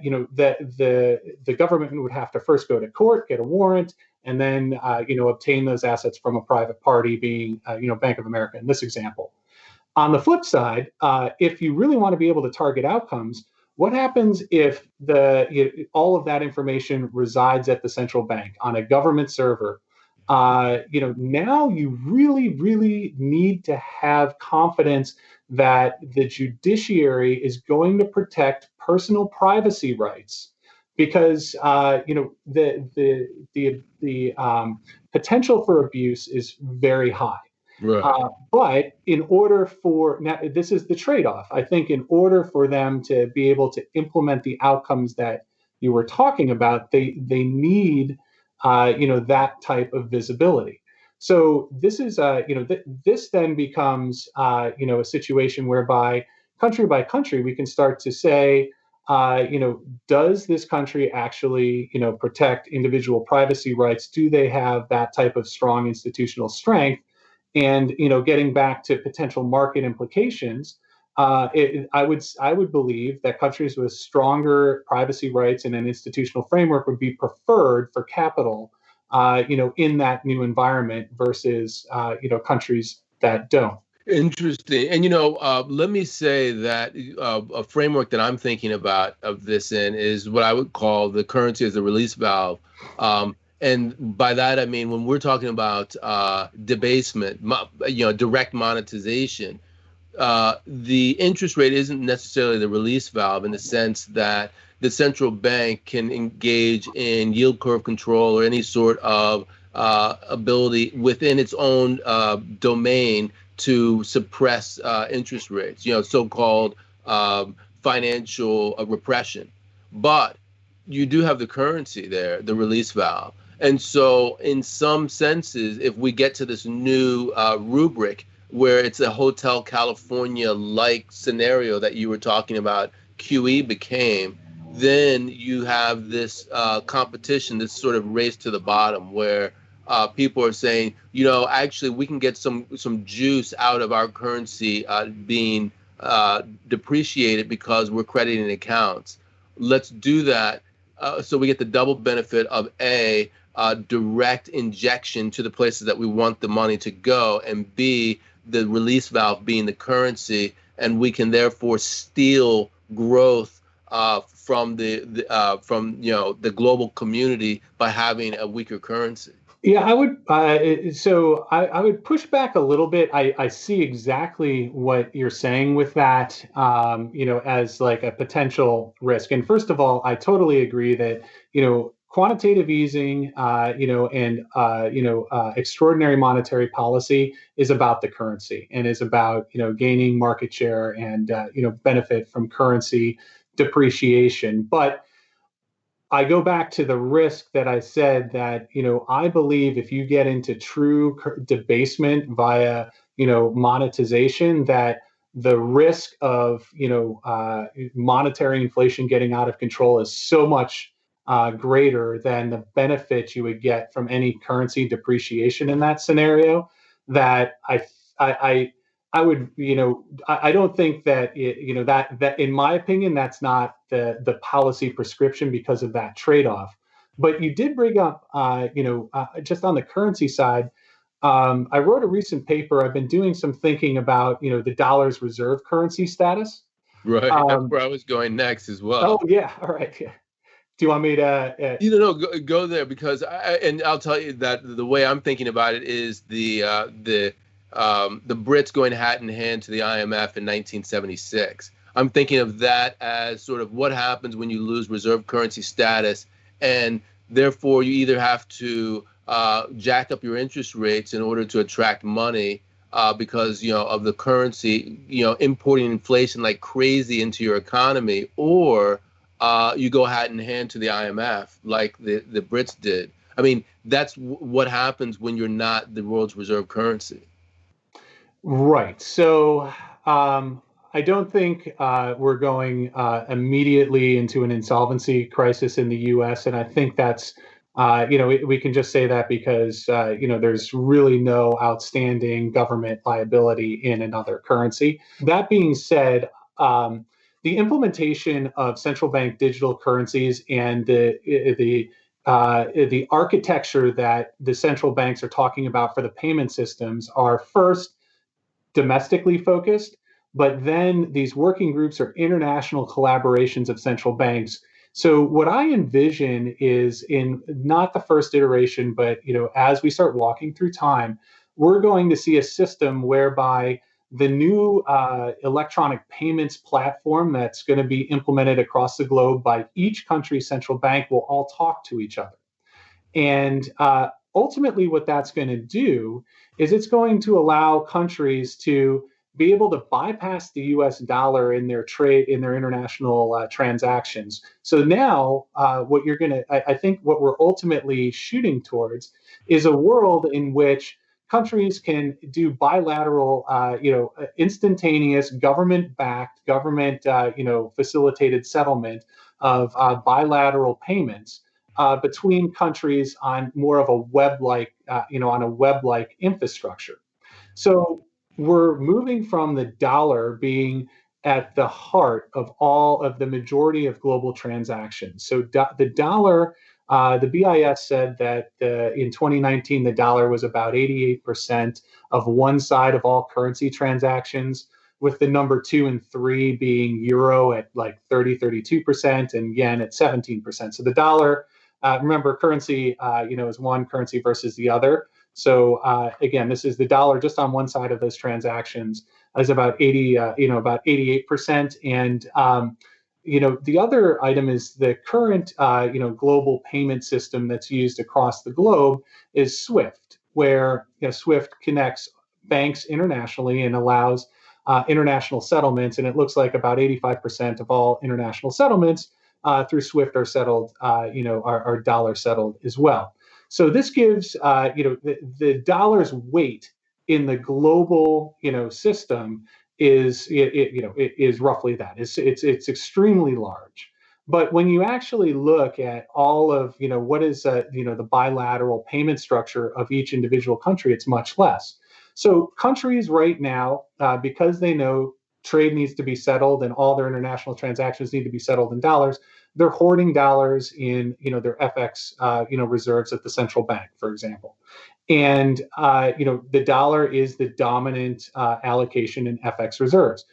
S2: the government would have to first go to court, get a warrant, and then obtain those assets from a private party, being Bank of America in this example. On the flip side, if you really want to be able to target outcomes, what happens if all of that information resides at the central bank on a government server? now you really, really need to have confidence that the judiciary is going to protect personal privacy rights, because the potential for abuse is very high.
S1: Right.
S2: But in order for now, this is the trade-off. I think in order for them to be able to implement the outcomes that you were talking about, they need that type of visibility. So this is this then becomes a situation whereby country by country we can start to say, does this country actually protect individual privacy rights? Do they have that type of strong institutional strength? And getting back to potential market implications, I would believe that countries with stronger privacy rights and an institutional framework would be preferred for capital, in that new environment versus countries that don't.
S1: Interesting. And let me say that a framework that I'm thinking about of this in is what I would call the currency as a release valve. And by that I mean when we're talking about debasement, direct monetization, the interest rate isn't necessarily the release valve in the sense that the central bank can engage in yield curve control or any sort of ability within its own domain to suppress interest rates, so-called financial repression. But you do have the currency there, the release valve. And so in some senses, if we get to this new rubric where it's a Hotel California-like scenario that you were talking about, QE became, then you have this competition, this sort of race to the bottom where people are saying, actually we can get some juice out of our currency being depreciated because we're crediting accounts. Let's do that so we get the double benefit of A, direct injection to the places that we want the money to go, and B, the release valve being the currency, and we can therefore steal growth from the global community by having a weaker currency.
S2: Yeah, I would. I would push back a little bit. I see exactly what you're saying with that, as like a potential risk. And first of all, I totally agree that quantitative easing, extraordinary monetary policy is about the currency and is about gaining market share and benefit from currency depreciation. But I go back to the risk that I said that, I believe if you get into true debasement via, monetization, that the risk of, monetary inflation getting out of control is so much greater than the benefit you would get from any currency depreciation in that scenario, that I would, I don't think that, that in my opinion, that's not the policy prescription because of that trade-off. But you did bring up, just on the currency side, I wrote a recent paper. I've been doing some thinking about, the dollar's reserve currency status.
S1: Right. That's where I was going next as well.
S2: Oh, yeah. All right. Yeah. Do you want me to?
S1: Go there, because I'll tell you that the way I'm thinking about it is the Brits going hat in hand to the IMF in 1976. I'm thinking of that as sort of what happens when you lose reserve currency status, and therefore you either have to jack up your interest rates in order to attract money because of the currency, importing inflation like crazy into your economy, or you go hat in hand to the IMF like the Brits did. I mean, that's what happens when you're not the world's reserve currency.
S2: Right. So I don't think we're going immediately into an insolvency crisis in the U.S. And I think that's, we can just say that because, there's really no outstanding government liability in another currency. That being said, the implementation of central bank digital currencies and the architecture that the central banks are talking about for the payment systems are first domestically focused, but then these working groups are international collaborations of central banks So what I envision is in not the first iteration, but as we start walking through time, we're going to see a system whereby the new electronic payments platform that's going to be implemented across the globe by each country's central bank will all talk to each other. And ultimately, what that's going to do is it's going to allow countries to be able to bypass the US dollar in their trade, in their international transactions. So now, what you're going to, I think what we're ultimately shooting towards is a world in which countries can do bilateral, instantaneous government-backed, government, facilitated settlement of bilateral payments between countries on more of a web-like infrastructure. So we're moving from the dollar being at the heart of all of the majority of global transactions. So the dollar, the BIS said that in 2019, the dollar was about 88% of one side of all currency transactions, with the number 2 and 3 being euro at like 32% and yen at 17%. So the dollar, remember, currency, is one currency versus the other. So again, this is the dollar just on one side of those transactions is about 88%, and the other item is the current, global payment system that's used across the globe is SWIFT, where SWIFT connects banks internationally and allows international settlements, and it looks like about 85% of all international settlements through SWIFT are settled, are dollar settled as well. So this gives, the dollar's weight in the global, system is, is roughly that. It's extremely large. But when you actually look at all of, what is, the bilateral payment structure of each individual country, it's much less. So countries right now, because they know trade needs to be settled and all their international transactions need to be settled in dollars, they're hoarding dollars in their FX reserves at the central bank, for example. And the dollar is the dominant allocation in FX reserves.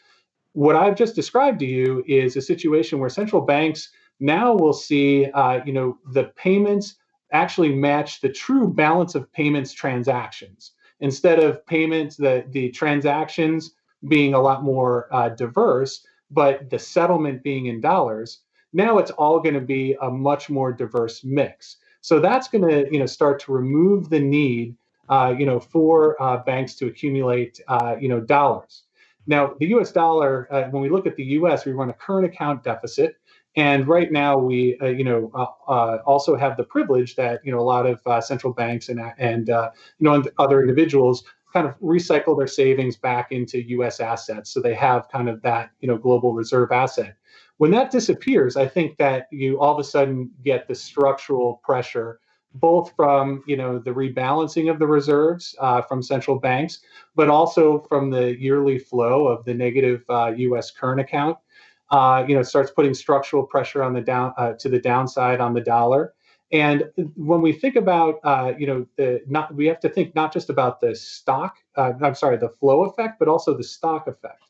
S2: What I've just described to you is a situation where central banks now will see the payments actually match the true balance of payments transactions. Instead of payments, the transactions being a lot more diverse, but the settlement being in dollars, now it's all going to be a much more diverse mix. So that's going to start to remove the need for banks to accumulate dollars. Now, the U.S. dollar, when we look at the U.S., we run a current account deficit, and right now we also have the privilege that a lot of central banks and other individuals kind of recycle their savings back into U.S. assets, so they have kind of that global reserve asset. When that disappears, I think that you all of a sudden get the structural pressure, both from the rebalancing of the reserves from central banks, but also from the yearly flow of the negative U.S. current account. Starts putting structural pressure on the to the downside on the dollar. And when we think about, we have to think not just about the the flow effect, but also the stock effect.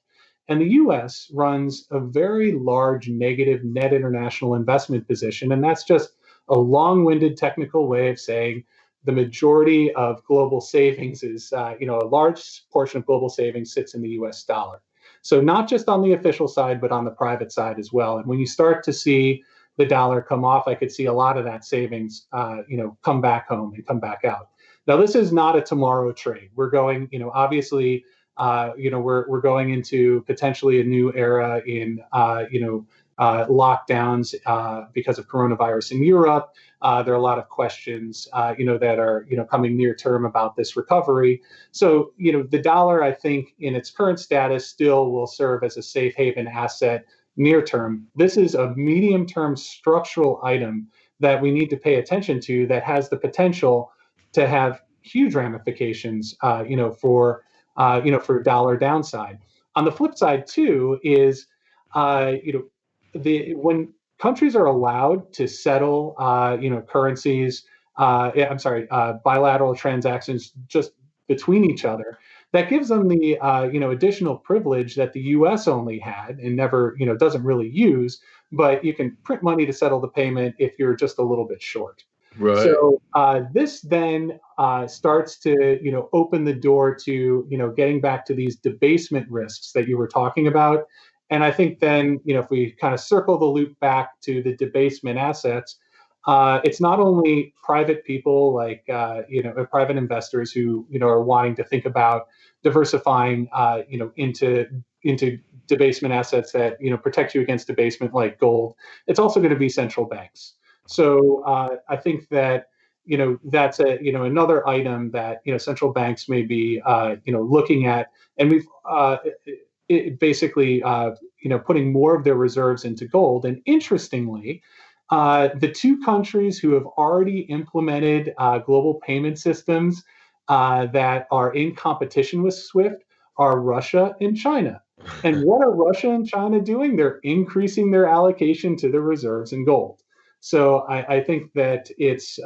S2: And the U.S. runs a very large negative net international investment position, and that's just a long-winded technical way of saying the majority of global savings is, a large portion of global savings sits in the U.S. dollar. So not just on the official side, but on the private side as well. And when you start to see the dollar come off, I could see a lot of that savings, come back home and come back out. Now, this is not a tomorrow trade. We're going, obviously, we're going into potentially a new era in, lockdowns because of coronavirus in Europe. There are a lot of questions, that are, coming near term about this recovery. So, the dollar, I think, in its current status, still will serve as a safe haven asset near term. This is a medium term structural item that we need to pay attention to that has the potential to have huge ramifications, for dollar downside. On the flip side, too, is, when countries are allowed to settle, currencies, bilateral transactions just between each other, that gives them the, additional privilege that the U.S. only had and never, doesn't really use, but you can print money to settle the payment if you're just a little bit short.
S1: Right.
S2: So this then starts to, open the door to, getting back to these debasement risks that you were talking about. And I think then, if we kind of circle the loop back to the debasement assets, it's not only private people like, private investors who, are wanting to think about diversifying, into debasement assets that, protect you against debasement like gold. It's also going to be central banks. So I think that that's another item that central banks may be looking at, and we've basically putting more of their reserves into gold. And interestingly, the two countries who have already implemented global payment systems that are in competition with SWIFT are Russia and China. And what are Russia and China doing? They're increasing their allocation to the reserves in gold. So I think that it's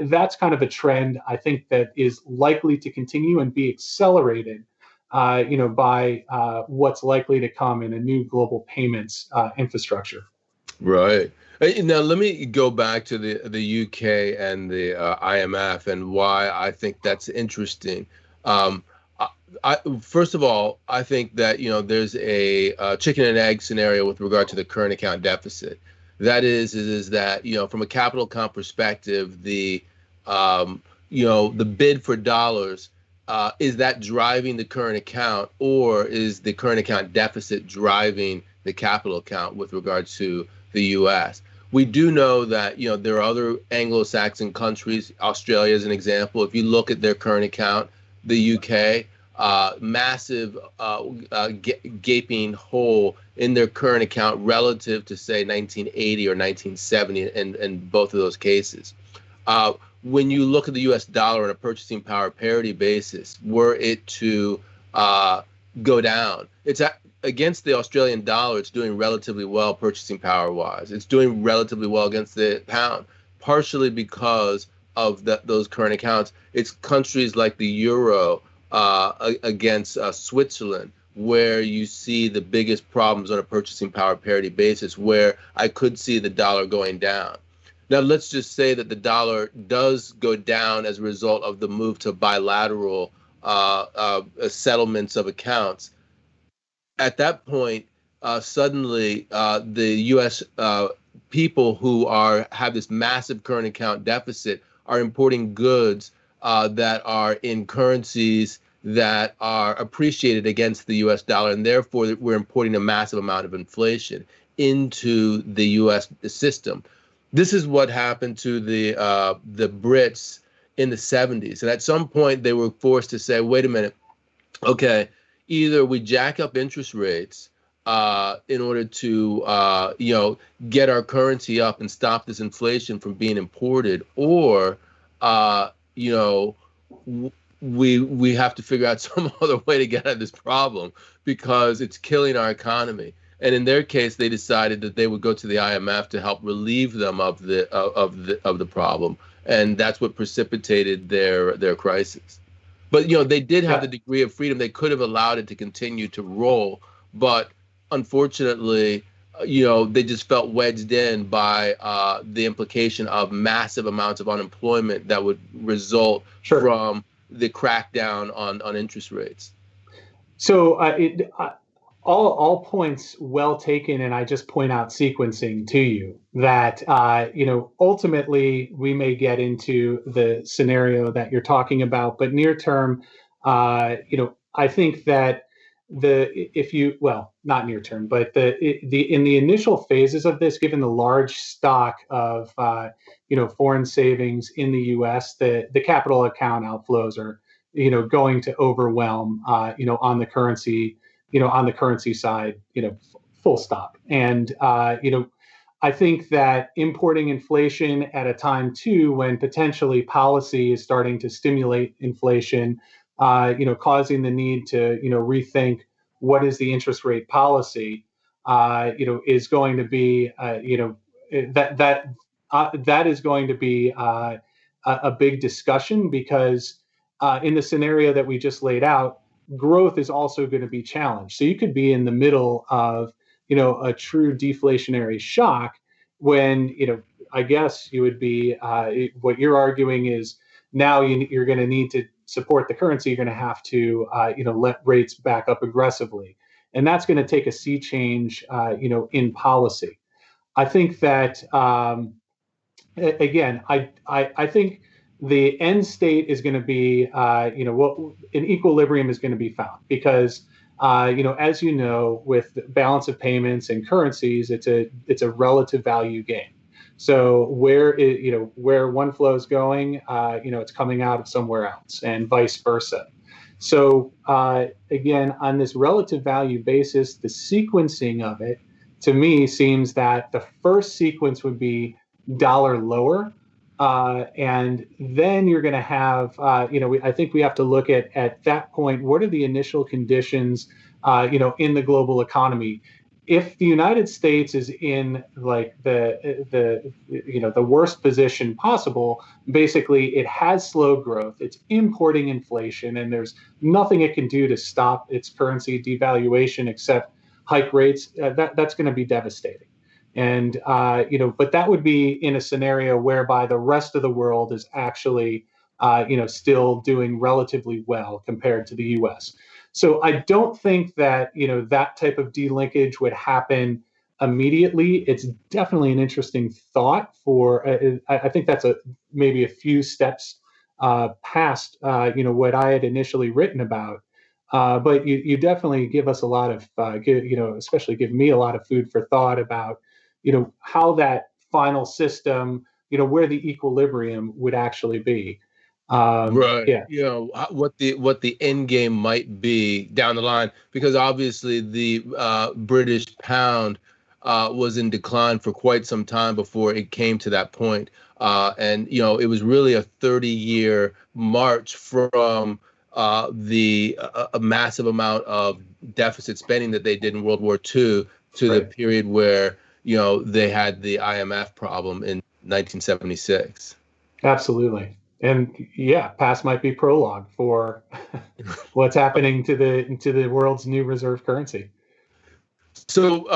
S2: that's kind of a trend I think that is likely to continue and be accelerated, by what's likely to come in a new global payments infrastructure.
S1: Right. Now, let me go back to the UK and the IMF and why I think that's interesting. First of all, I think that there's a chicken and egg scenario with regard to the current account deficit. That is that from a capital account perspective, the bid for dollars, is that driving the current account, or is the current account deficit driving the capital account with regard to the U.S.? We do know that there are other Anglo-Saxon countries. Australia is an example. If you look at their current account, the UK, massive gaping hole in their current account relative to, say, 1980 or 1970 in both of those cases. When you look at the U.S. dollar on a purchasing power parity basis, were it to go down, it's against the Australian dollar, it's doing relatively well purchasing power-wise. It's doing relatively well against the pound, partially because of those current accounts. It's countries like the euro against Switzerland, where you see the biggest problems on a purchasing power parity basis, where I could see the dollar going down. Now, let's just say that the dollar does go down as a result of the move to bilateral settlements of accounts. At that point, suddenly the U.S. People who have this massive current account deficit are importing goods that are in currencies that are appreciated against the U.S. dollar, and therefore we're importing a massive amount of inflation into the U.S. system. This is what happened to the Brits in the 70s, and at some point they were forced to say, "Wait a minute, okay, either we jack up interest rates in order to get our currency up and stop this inflation from being imported, or we have to figure out some other way to get at this problem because it's killing our economy." And in their case, they decided that they would go to the IMF to help relieve them of the problem, and that's what precipitated their crisis. But they did have the degree of freedom; they could have allowed it to continue to roll, but unfortunately, they just felt wedged in by the implication of massive amounts of unemployment that would result from the crackdown on interest rates.
S2: So all points well taken, and I just point out sequencing to you that ultimately we may get into the scenario that you're talking about, but near term, I think that not near term, but in the initial phases of this, given the large stock of foreign savings in the U.S., the capital account outflows are going to overwhelm on the currency side, full stop. And I think that importing inflation at a time too when potentially policy is starting to stimulate inflation, causing the need to rethink what is the interest rate policy, is going to be that is going to be a big discussion, because in the scenario that we just laid out, growth is also going to be challenged. So you could be in the middle of a true deflationary shock, when, I guess you would be, what you're arguing is now you're going to need to support the currency. You're going to have to, let rates back up aggressively. And that's going to take a sea change, in policy. I think that, again, I think the end state is going to be, what an equilibrium is going to be found, because, as you know, with the balance of payments and currencies, it's a relative value game. So where one flow is going, it's coming out of somewhere else, and vice versa. So again, on this relative value basis, the sequencing of it, to me, seems that the first sequence would be dollar lower. And then you're going to have, I think we have to look at that point, what are the initial conditions, in the global economy? If the United States is in like the worst position possible, basically it has slow growth, it's importing inflation, and there's nothing it can do to stop its currency devaluation except hike rates. That's going to be devastating. And, but that would be in a scenario whereby the rest of the world is actually, still doing relatively well compared to the US. So I don't think that, that type of delinkage would happen immediately. It's definitely an interesting thought for, I think that's maybe a few steps past, what I had initially written about. But you definitely give us a lot of, especially give me a lot of food for thought about, how that final system, where the equilibrium would actually be.
S1: Right.
S2: Yeah.
S1: What the end game might be down the line, because obviously the British pound was in decline for quite some time before it came to that point. And it was really a 30-year march from a massive amount of deficit spending that they did in World War II to the period where they had the IMF problem in 1976.
S2: Absolutely. And yeah, past might be prologue for what's happening to the world's new reserve currency.
S1: So,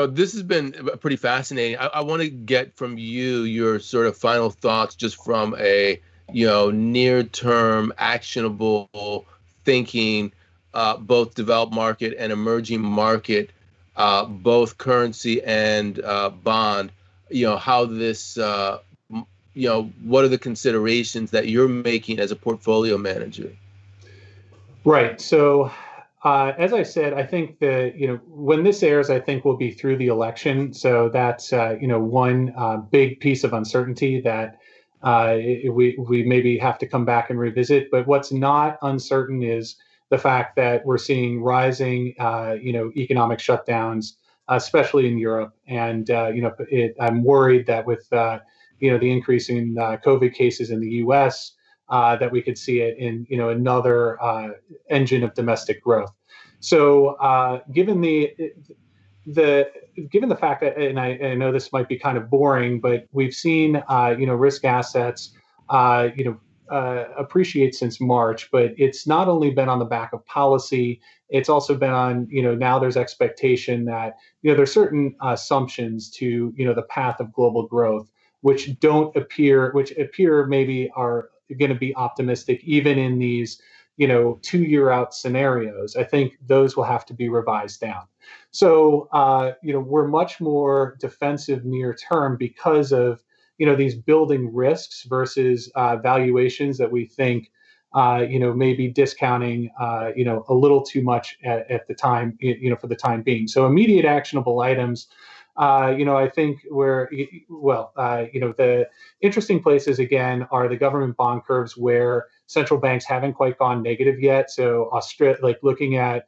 S1: this has been pretty fascinating. I want to get from you your sort of final thoughts, just from a, near-term actionable thinking, both developed market and emerging market, both currency and bond, how this, what are the considerations that you're making as a portfolio manager?
S2: Right. So, as I said, I think that, when this airs, I think we'll be through the election. So that's, one big piece of uncertainty that we maybe have to come back and revisit. But what's not uncertain is the fact that we're seeing rising, economic shutdowns, especially in Europe. And, I'm worried that with, the increase in COVID cases in the U.S., that we could see it in, another engine of domestic growth. So, given the fact that, and I know this might be kind of boring, but we've seen, risk assets, appreciate since March, but it's not only been on the back of policy, it's also been on, now there's expectation that, there's certain assumptions to, the path of global growth, which appear maybe are going to be optimistic, even in these, 2-year out scenarios. I think those will have to be revised down. So, we're much more defensive near term because of, these building risks versus valuations that we think, maybe discounting, a little too much at the time, for the time being. So immediate actionable items, I think the interesting places again are the government bond curves, where central banks haven't quite gone negative yet. So looking at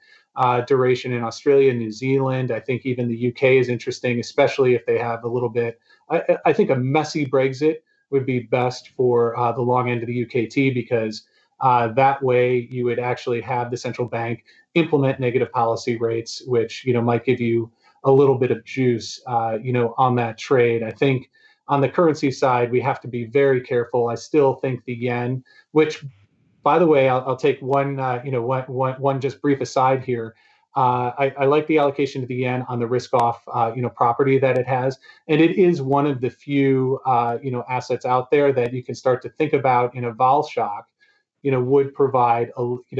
S2: duration in Australia, New Zealand, I think even the UK is interesting, especially if they have a little bit. I think a messy Brexit would be best for the long end of the UKT, because that way you would actually have the central bank implement negative policy rates, which might give you a little bit of juice, on that trade. I think on the currency side, we have to be very careful. I still think the yen, which, by the way, I'll take one just brief aside here. I like the allocation to the yen on the risk-off, property that it has, and it is one of the few, assets out there that you can start to think about in a vol shock, would provide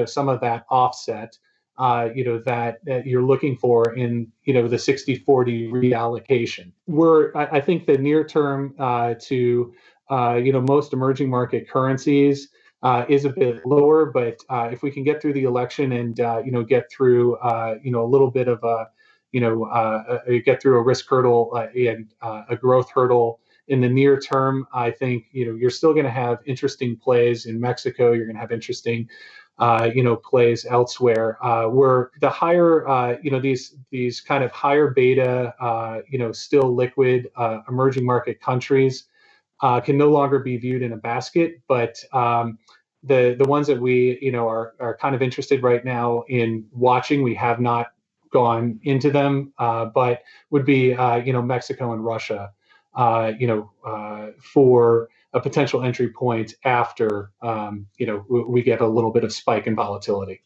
S2: some of that offset, that you're looking for in, the 60-40 reallocation. I think the near term to, most emerging market currencies is a bit lower, but if we can get through the election and get through a little bit of a get through a risk hurdle and a growth hurdle in the near term, I think you're still going to have interesting plays in Mexico. You're going to have interesting plays elsewhere where the higher these kind of higher beta still liquid emerging market countries can no longer be viewed in a basket, but the ones that we are kind of interested right now in watching, we have not gone into them, but would be Mexico and Russia, for a potential entry point after we get a little bit of spike in volatility.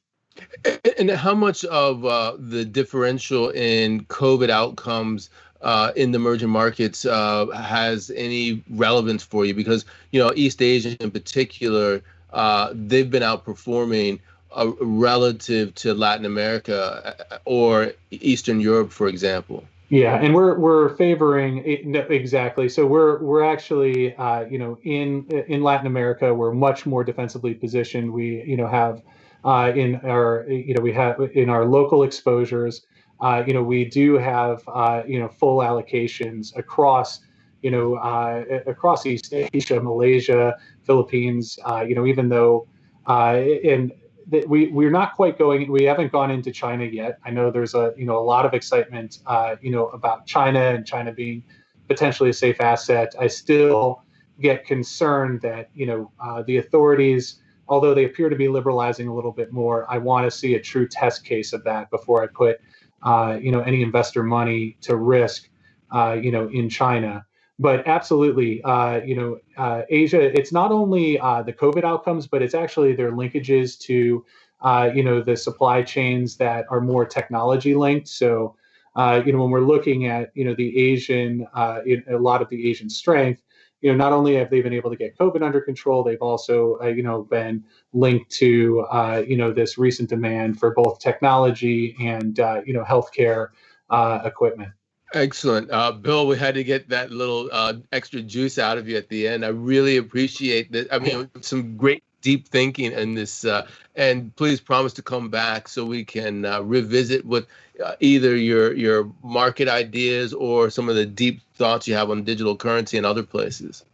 S1: And how much of the differential in COVID outcomes in the emerging markets has any relevance for you? Because East Asia in particular, they've been outperforming relative to Latin America or Eastern Europe, for example.
S2: Yeah, and we're favoring exactly. So we're actually in Latin America, we're much more defensively positioned. We have in our we have in our local exposures, we do have full allocations across across East Asia, Malaysia, Philippines. Even though we're not quite going. We haven't gone into China yet. I know there's a lot of excitement about China and China being potentially a safe asset. I still get concerned that the authorities, although they appear to be liberalizing a little bit more, I want to see a true test case of that before I put any investor money to risk in China. But absolutely, Asia, it's not only the COVID outcomes, but it's actually their linkages to, the supply chains that are more technology linked. So, when we're looking at, the Asian, a lot of the Asian strength, not only have they been able to get COVID under control, they've also, been linked to, this recent demand for both technology and, healthcare equipment.
S1: Excellent. Bill, we had to get that little extra juice out of you at the end. I really appreciate that. I mean, some great deep thinking in this. And please promise to come back so we can revisit with either your market ideas or some of the deep thoughts you have on digital currency and other places.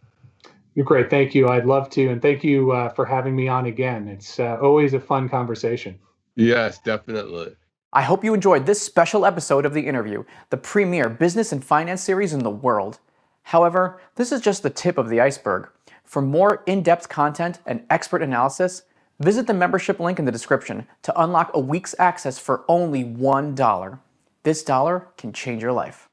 S2: Great. Thank you. I'd love to. And thank you for having me on again. It's always a fun conversation.
S1: Yes, definitely.
S4: I hope you enjoyed this special episode of The Interview, the premier business and finance series in the world. However, this is just the tip of the iceberg. For more in-depth content and expert analysis, visit the membership link in the description to unlock a week's access for only $1. This dollar can change your life.